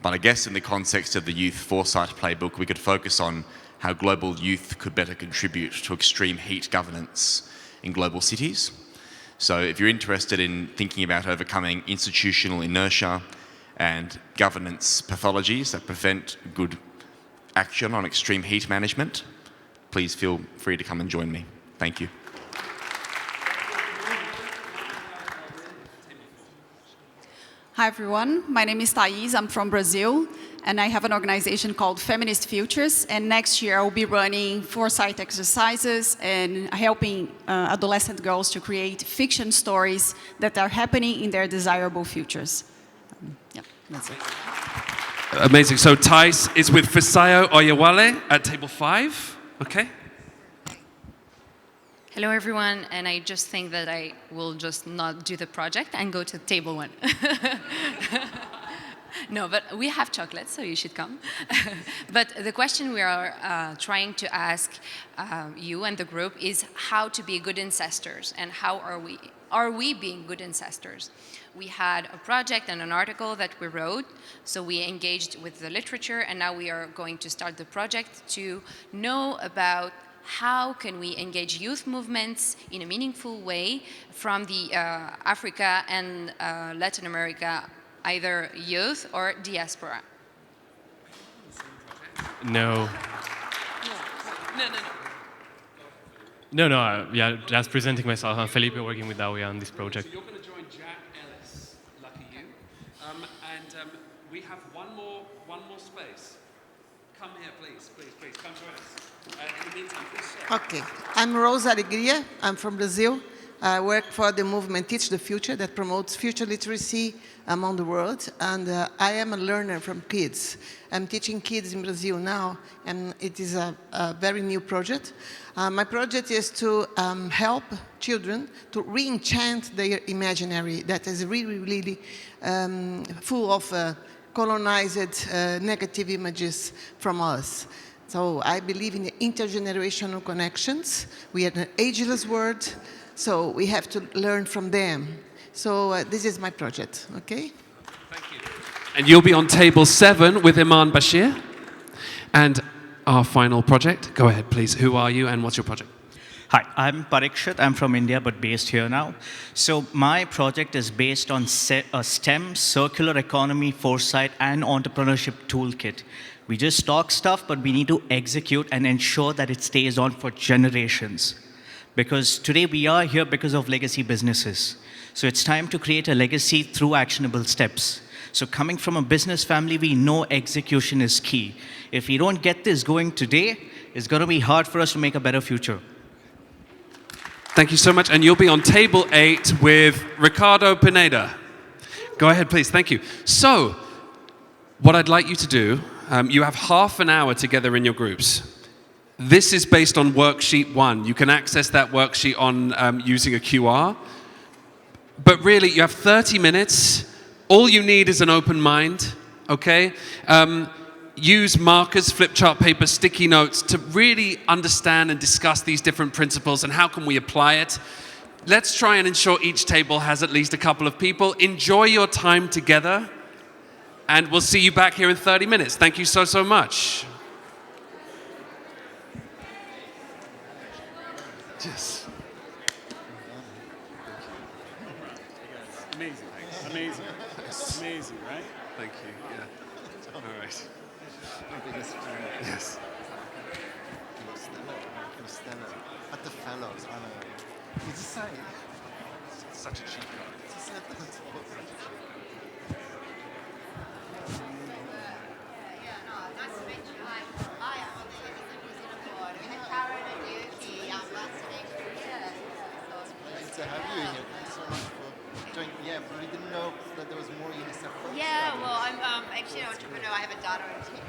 But I guess in the context of the Youth Foresight Playbook, we could focus on how global youth could better contribute to extreme heat governance in global cities. So if you're interested in thinking about overcoming institutional inertia and governance pathologies that prevent good action on extreme heat management, please feel free to come and join me. Thank you. Hi everyone, my name is Thais, I'm from Brazil. and I have an organization called Feminist Futures, and next year I'll be running foresight exercises and helping adolescent girls to create fiction stories that are happening in their desirable futures. Yeah, that's it. Amazing. So Thais is with Fisayo Oyewale at table 5. Okay. Hello, everyone, and I just think that I will just not do the project and go to table 1. No, but we have chocolate, so you should come. But the question we are trying to ask you and the group is how to be good ancestors, and how are we being good ancestors? We had a project and an article that we wrote, so we engaged with the literature, and now we are going to start the project to know about how can we engage youth movements in a meaningful way from the Africa and Latin America, either youth or diaspora. No. No, yeah, just presenting myself. I'm Felipe, working with Dawia on this project. So you're going to join Jack Ellis, lucky you. And we have one more space. Come here, please, come join us. In the meantime, please share. Okay, I'm Rosa Alegria. I'm from Brazil. I work for the movement Teach the Future that promotes future literacy among the world. And I am a learner from kids. I'm teaching kids in Brazil now, and it is a very new project. My project is to help children to re-enchant their imaginary that is really full of colonized negative images from us. So I believe in the intergenerational connections. We are in an ageless world, so we have to learn from them. So this is my project, okay? Thank you. And you'll be on table 7 with Iman Bashir. And our final project, go ahead please. Who are you and what's your project? Hi, I'm Parikshit. I'm from India, but based here now. So my project is based on a STEM, circular economy, foresight, and entrepreneurship toolkit. We just talk stuff, but we need to execute and ensure that it stays on for generations. Because today we are here because of legacy businesses. So it's time to create a legacy through actionable steps. So coming from a business family, we know execution is key. If we don't get this going today, it's going to be hard for us to make a better future. Thank you so much. And you'll be on table 8 with Ricardo Pineda. Go ahead, please. Thank you. So, what I'd like you to do, you have half an hour together in your groups. This is based on worksheet 1. You can access that worksheet on using a QR. But really, you have 30 minutes. All you need is an open mind, okay? Use markers, flip chart paper, sticky notes to really understand and discuss these different principles and how can we apply it. Let's try and ensure each table has at least a couple of people. Enjoy your time together, and we'll see you back here in 30 minutes. Thank you so much. Yes. Amazing. Amazing. Amazing, right? Thank you. Yeah. All right. Yes. At the Fellows, I don't know. It's such a cheap card. to have you here. Thanks so much for joining. Yeah, we didn't know that there was more UNICEF folks. Yeah, well, I'm actually an entrepreneur. I have a daughter in school.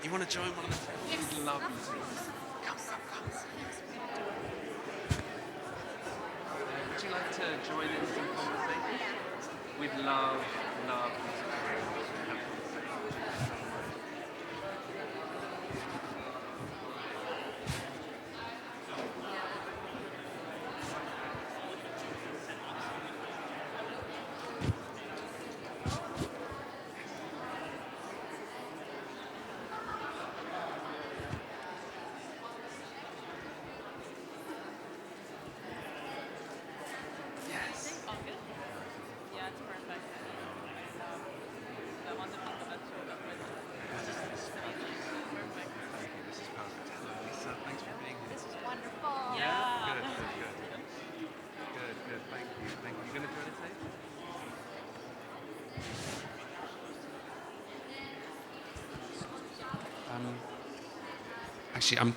You want to join one of the friends? We'd love you to. Come. Would you like to join in some conversation? We'd love you to have conversation. Actually, I'm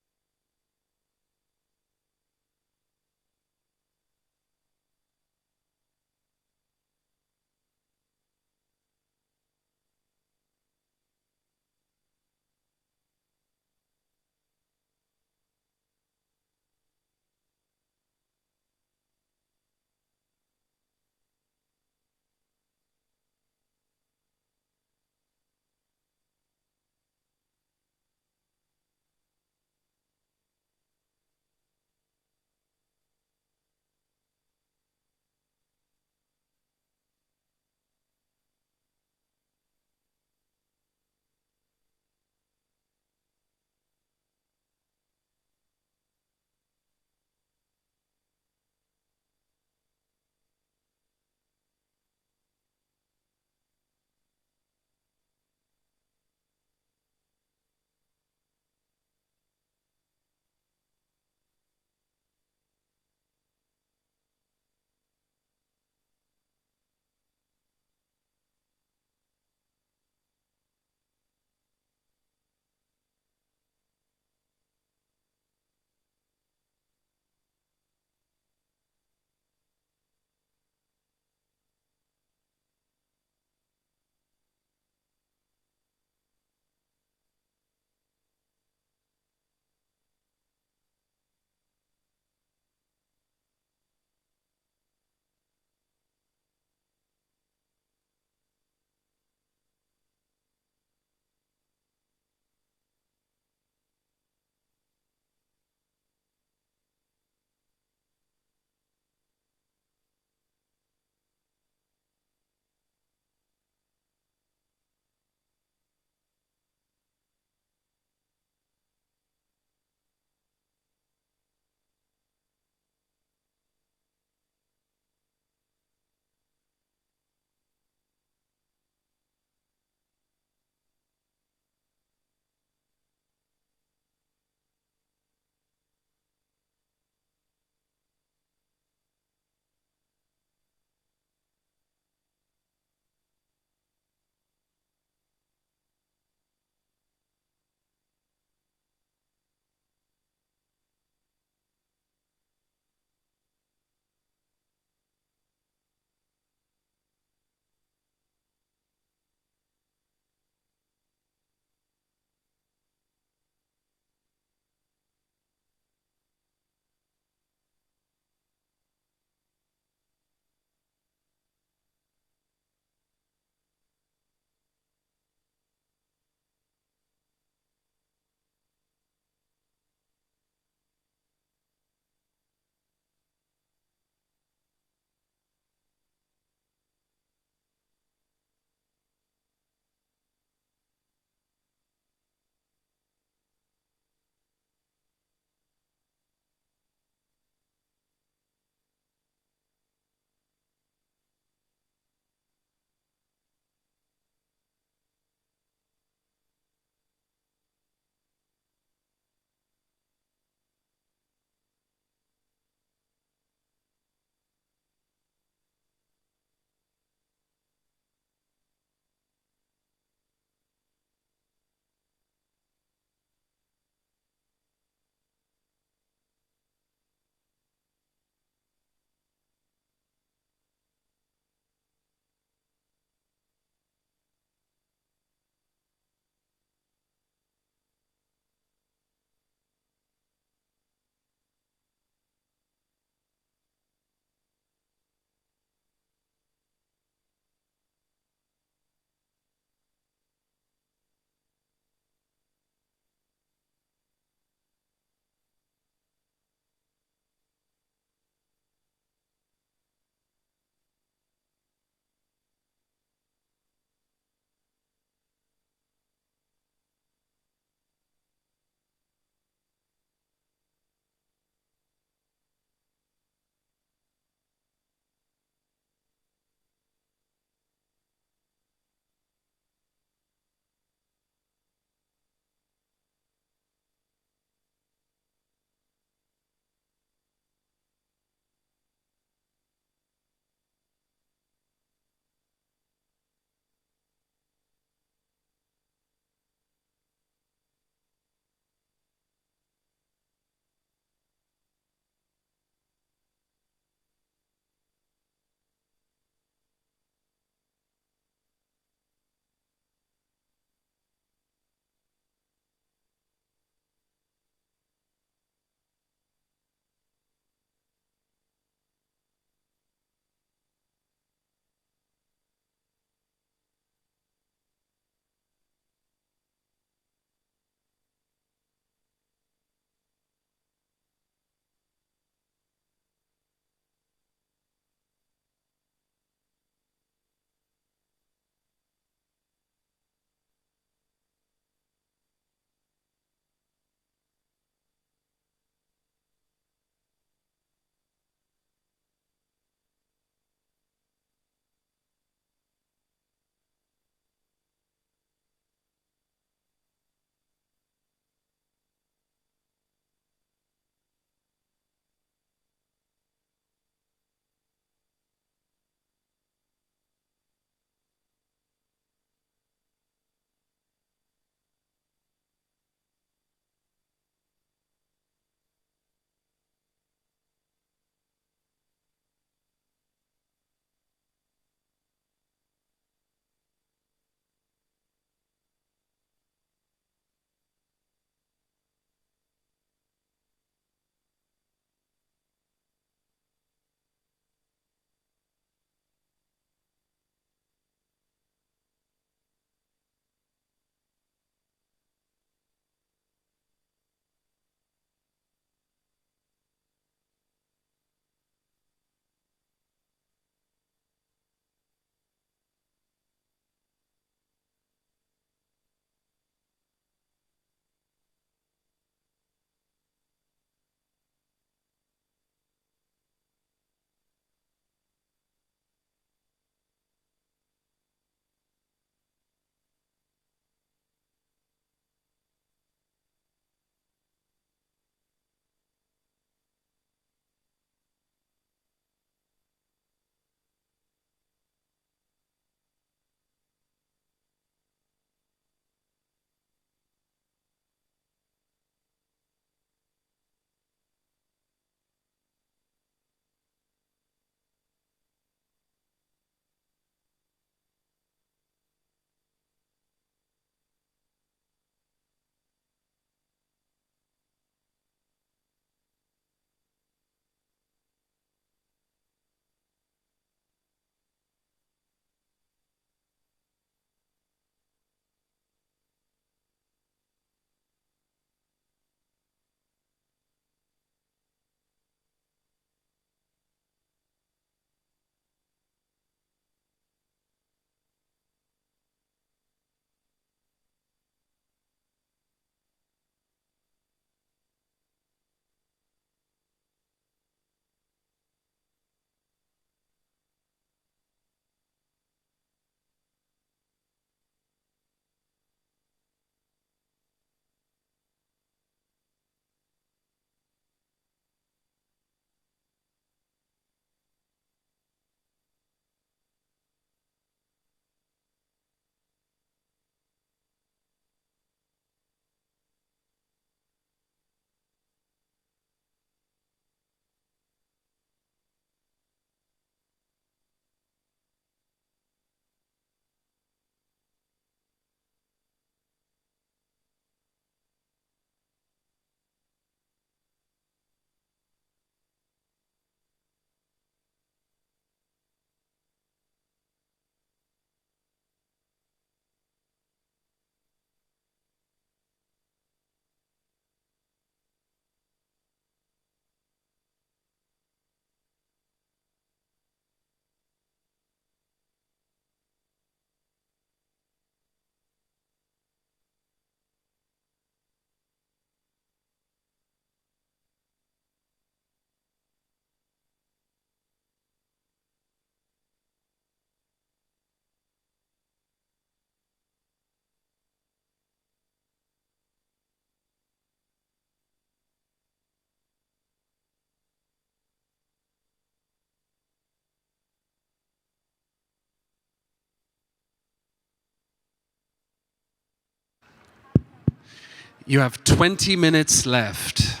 You have 20 minutes left.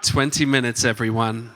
20 minutes, everyone.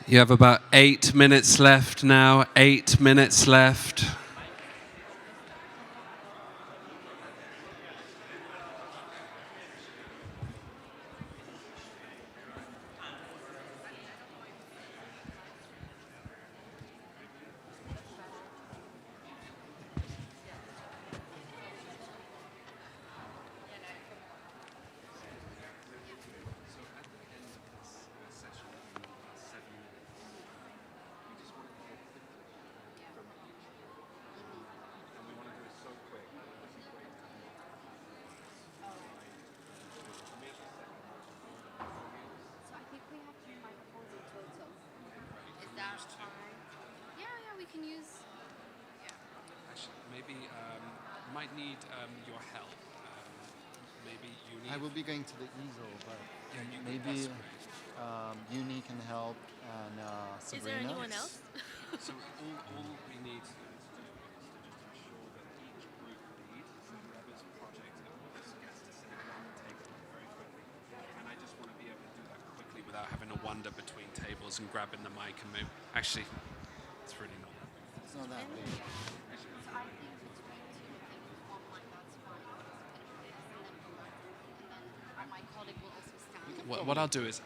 You have about 8 minutes left now, 8 minutes left. Maybe might need your help. Maybe you need. I will be going to the easel, but maybe Uni can help and Sabrina. Is there anyone else? So all we need to do is to just ensure that each group lead, so whoever's project gets to sit around the table very quickly. And I just want to be able to do that quickly without having to wander between tables and grabbing the mic and move. Actually, it's really not. It's not that big. What I'll do is.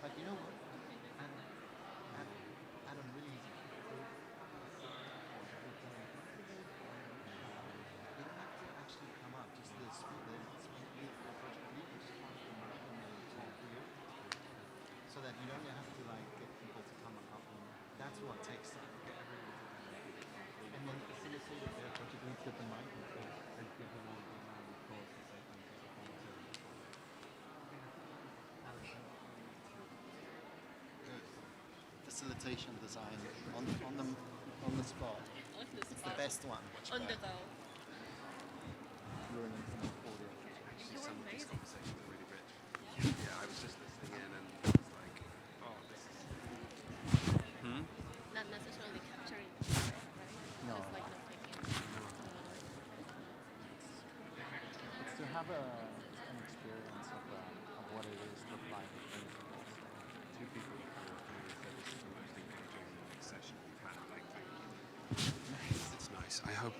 But you know what? Adam really. You don't have to actually come up. Just the speed the project lead just want to come up and talk to you, so that you don't have to like get people to come up. And that's what takes time. And then as soon as you say that project lead get the mic, and give them all the record and say thank you for facilitation design on the spot. It's the best one. On the go. Learning from the audio. Actually, some of these conversations are really rich. Yeah, I was just listening in and it was like, oh, this is. Not necessarily capturing. No. Just like not taking. It's to have an experience of what it is to apply the thing. Two people. It's nice. I hope.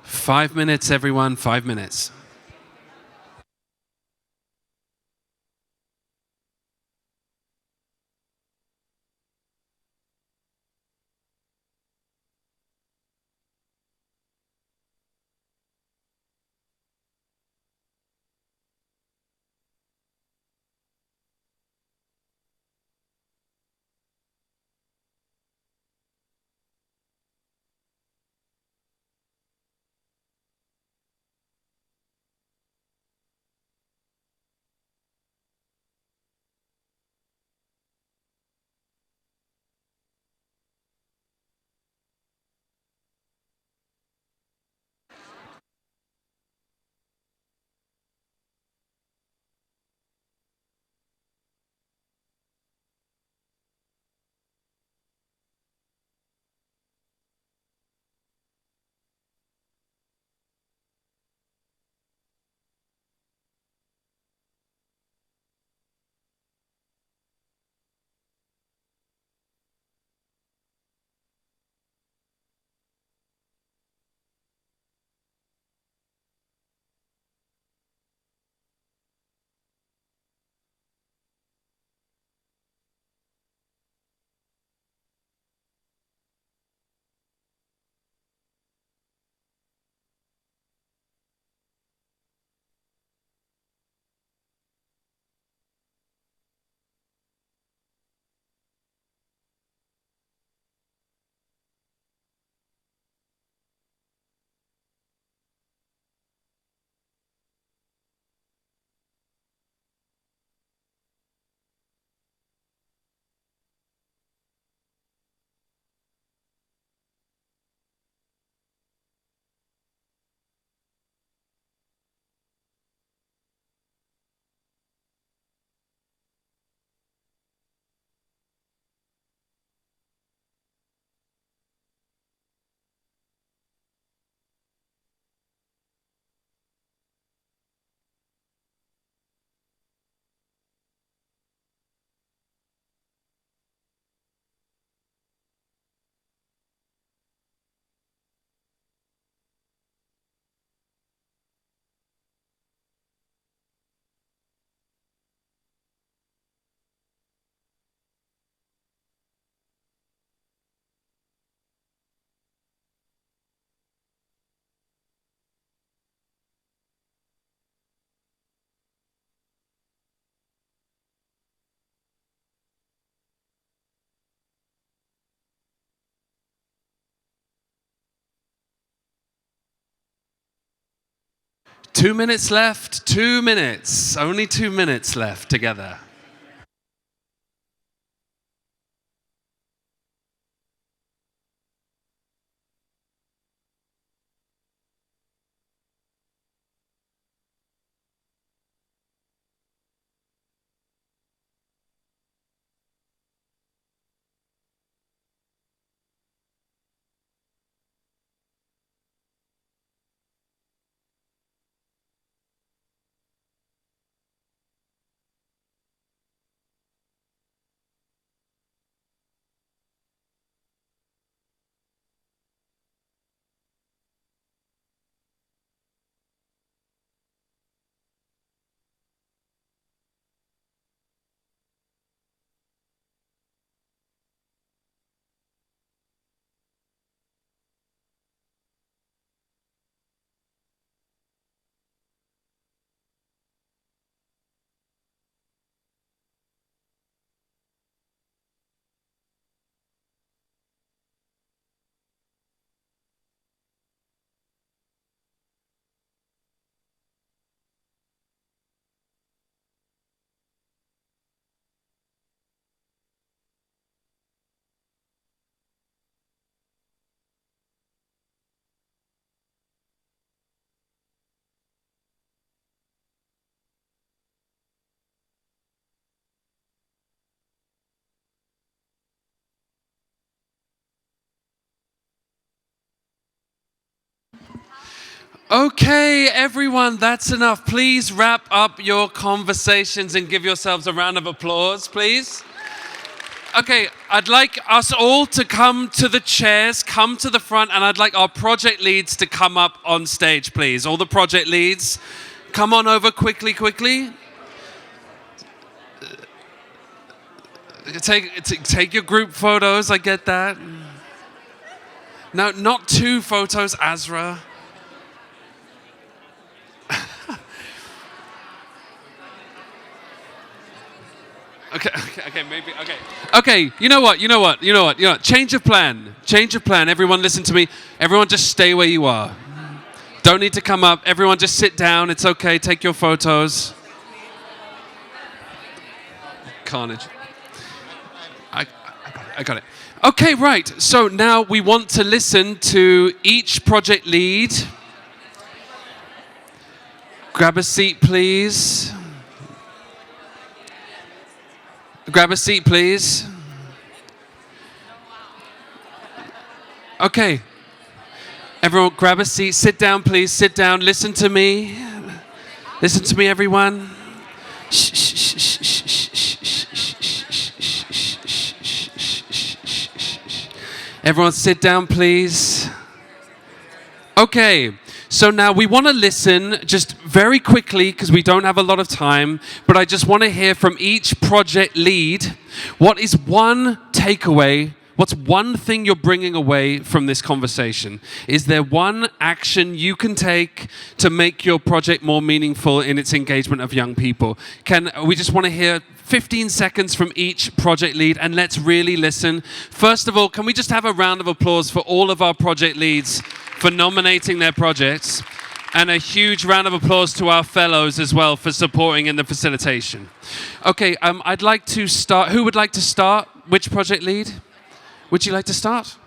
Five minutes, everyone. 5 minutes. 2 minutes left, 2 minutes. Only 2 minutes left together. Okay, everyone, that's enough. Please wrap up your conversations and give yourselves a round of applause, please. Okay, I'd like us all to come to the chairs, come to the front, and I'd like our project leads to come up on stage, please. All the project leads, come on over quickly. Take your group photos, I get that. No, not 2 photos, Azra. Okay, you know what? Change of plan, everyone listen to me. Everyone just stay where you are. Don't need to come up, everyone just sit down, it's okay, take your photos. Carnage. I got it. Okay, right, so now we want to listen to each project lead. Grab a seat, please. Grab a seat, please. Okay. Everyone, grab a seat. Sit down, please. Sit down. Listen to me. Listen to me, everyone. Everyone, sit down, please. Okay. So now we want to listen just very quickly because we don't have a lot of time, but I just want to hear from each project lead. What is one takeaway? What's one thing you're bringing away from this conversation? Is there one action you can take to make your project more meaningful in its engagement of young people? We just want to hear 15 seconds from each project lead, and let's really listen. First of all, can we just have a round of applause for all of our project leads for nominating their projects, and a huge round of applause to our fellows as well for supporting in the facilitation. Okay, I'd like to start. Who would like to start? Which project lead? Would you like to start?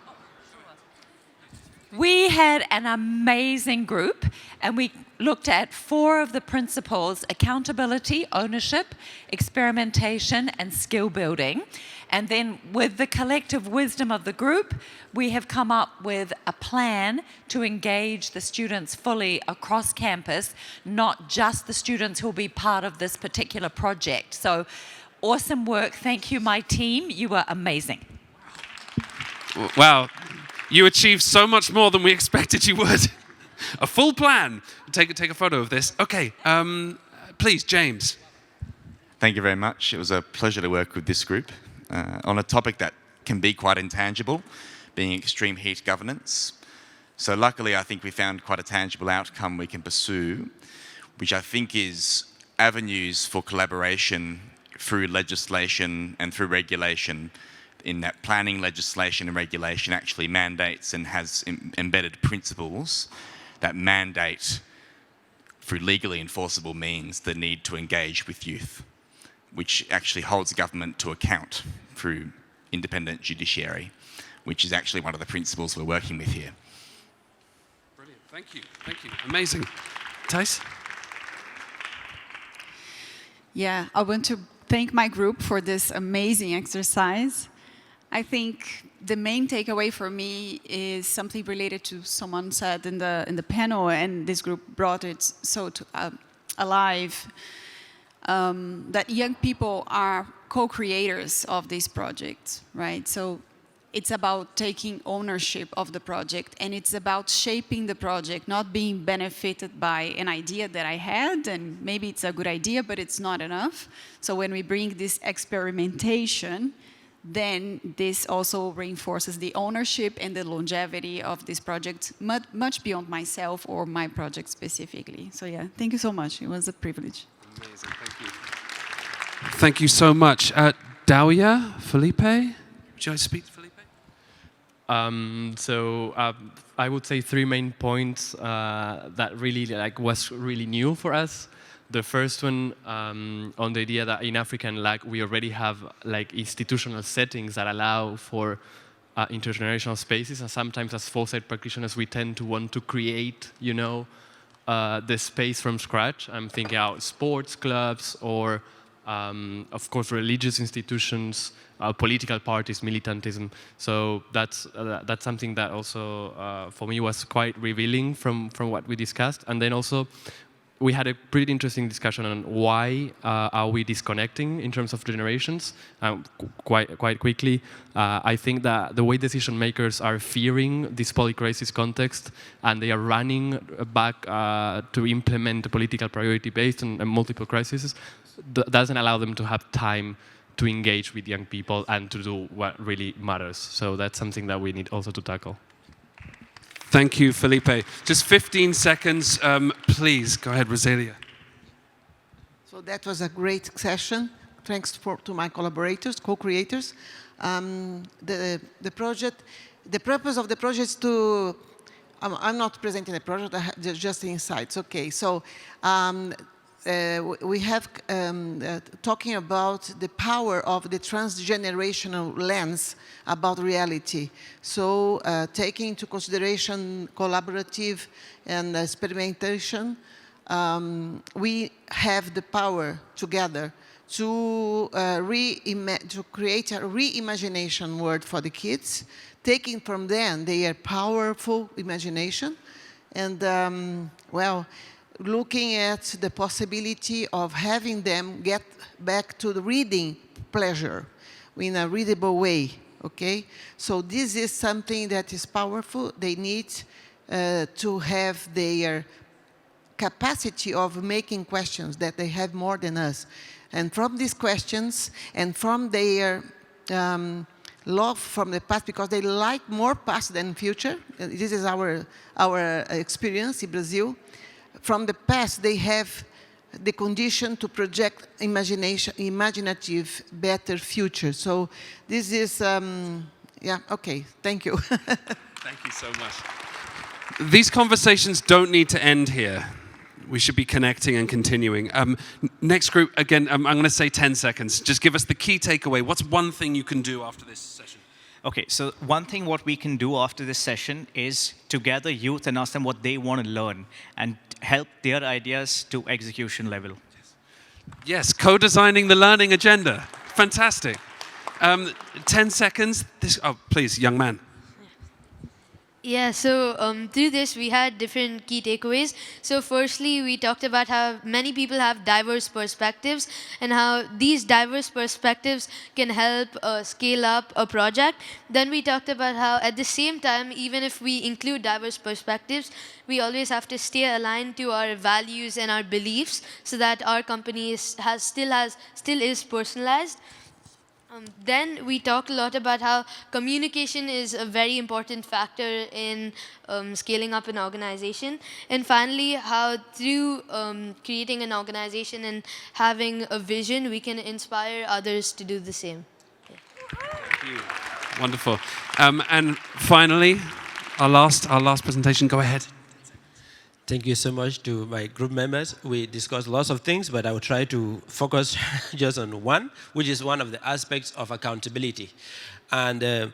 We had an amazing group, and we looked at 4 of the principles: accountability, ownership, experimentation, and skill building. And then with the collective wisdom of the group, we have come up with a plan to engage the students fully across campus, not just the students who will be part of this particular project. So awesome work. Thank you, my team. You were amazing. Wow. You achieved so much more than we expected you would. A full plan. Take a photo of this. Okay, please, James. Thank you very much. It was a pleasure to work with this group on a topic that can be quite intangible, being extreme heat governance. So luckily, I think we found quite a tangible outcome we can pursue, which I think is avenues for collaboration through legislation and through regulation, in that planning, legislation and regulation actually mandates and has embedded principles that mandate through legally enforceable means, the need to engage with youth, which actually holds government to account through independent judiciary, which is actually one of the principles we're working with here. Brilliant. Thank you. Thank you. Amazing. Thijs? Yeah, I want to thank my group for this amazing exercise. I think the main takeaway for me is something related to someone said in the panel, and this group brought it so alive, that young people are co-creators of this project, right? So it's about taking ownership of the project, and it's about shaping the project, not being benefited by an idea that I had, and maybe it's a good idea, but it's not enough. So when we bring this experimentation, then this also reinforces the ownership and the longevity of this project, much beyond myself or my project specifically. So yeah, thank you so much. It was a privilege. Amazing, thank you. Thank you so much. Daria, Felipe? Would you like to speak, Felipe? I would say 3 main points that really was really new for us. The first one on the idea that in African we already have institutional settings that allow for intergenerational spaces, and sometimes as foresight practitioners we tend to want to create, the space from scratch. I'm thinking out sports clubs or, of course, religious institutions, political parties, militantism. So that's something that also for me was quite revealing from what we discussed, and then also. We had a pretty interesting discussion on why are we disconnecting in terms of generations. Quite quickly, I think that the way decision makers are fearing this polycrisis context, and they are running back to implement a political priority based on multiple crises, doesn't allow them to have time to engage with young people and to do what really matters. So that's something that we need also to tackle. Thank you, Felipe. Just 15 seconds, please. Go ahead, Rosalia. So that was a great session. Thanks to my collaborators, co-creators. The purpose of the project is to, I'm not presenting the project, just the insights. Okay, so we have talking about the power of the transgenerational lens about reality. So taking into consideration collaborative and experimentation, we have the power together to create a reimagination world for the kids, taking from them their powerful imagination, and looking at the possibility of having them get back to the reading pleasure in a readable way, okay? So this is something that is powerful. They need to have their capacity of making questions that they have more than us. And from these questions and from their love from the past, because they like more past than future, this is our experience in Brazil. From the past, they have the condition to project imaginative, better future. So this is, yeah, okay, thank you. Thank you so much. These conversations don't need to end here. We should be connecting and continuing. Next group, again, I'm going to say 10 seconds. Just give us the key takeaway. What's one thing you can do after this session? Okay, so one thing what we can do after this session is to gather youth and ask them what they want to learn and help their ideas to execution level. Yes, co-designing the learning agenda. Fantastic. 10 seconds. Oh, please, young man. Yeah, so through this, we had different key takeaways. So firstly, we talked about how many people have diverse perspectives and how these diverse perspectives can help scale up a project. Then we talked about how at the same time, even if we include diverse perspectives, we always have to stay aligned to our values and our beliefs so that our company still is personalized. Then we talked a lot about how communication is a very important factor in scaling up an organization. And finally, how through creating an organization and having a vision, we can inspire others to do the same. Yeah. Thank you. Wonderful. And finally, our last presentation. Go ahead. Thank you so much to my group members. We discussed lots of things, but I will try to focus just on one, which is one of the aspects of accountability. And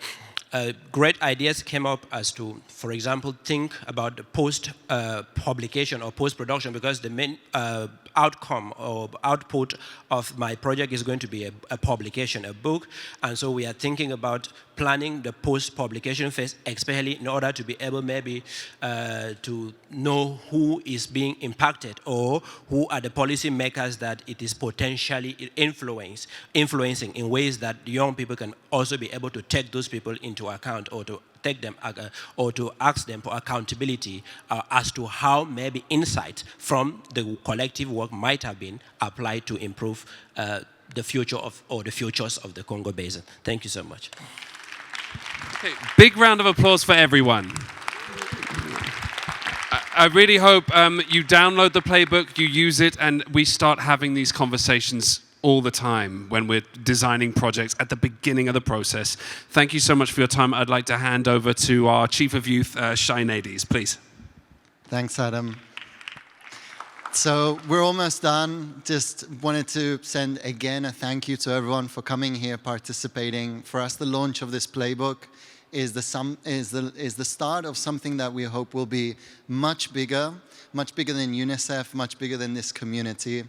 great ideas came up as to, for example, think about the post-publication or post-production, because the main outcome or output of my project is going to be a publication, a book. And so we are thinking about planning the post-publication phase, especially in order to be able maybe to know who is being impacted or who are the policy makers that it is potentially influencing in ways that young people can also be able to take those people into account, or to take them or to ask them for accountability as to how maybe insight from the collective work might have been applied to improve the future of, or the futures of the Congo Basin. Thank you so much. Okay, big round of applause for everyone. I really hope you download the playbook, you use it, and we start having these conversations all the time when we're designing projects at the beginning of the process. Thank you so much for your time. I'd like to hand over to our Chief of Youth, Shai Nades, please. Thanks, Adam. So we're almost done. Just wanted to send again a thank you to everyone for coming here, participating. For us, the launch of this playbook is the start of something that we hope will be much bigger than UNICEF, much bigger than this community.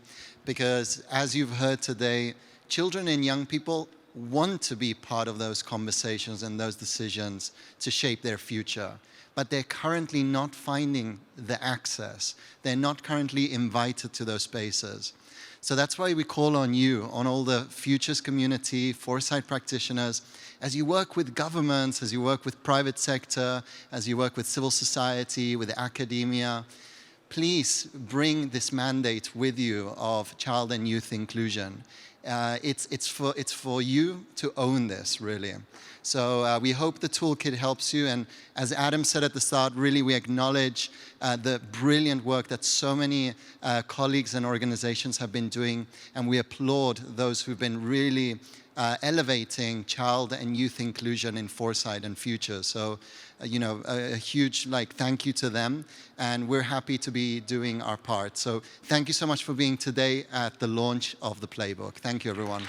Because as you've heard today, children and young people want to be part of those conversations and those decisions to shape their future. But they're currently not finding the access. They're not currently invited to those spaces. So that's why we call on you, on all the Futures community, Foresight practitioners, as you work with governments, as you work with private sector, as you work with civil society, with academia, please bring this mandate with you of child and youth inclusion. It's for you to own this, really. So we hope the toolkit helps you. And as Adam said at the start, really we acknowledge the brilliant work that so many colleagues and organizations have been doing. And we applaud those who've been really elevating child and youth inclusion in Foresight and Future. So, a huge thank you to them, and we're happy to be doing our part. So thank you so much for being today at the launch of the playbook. Thank you, everyone.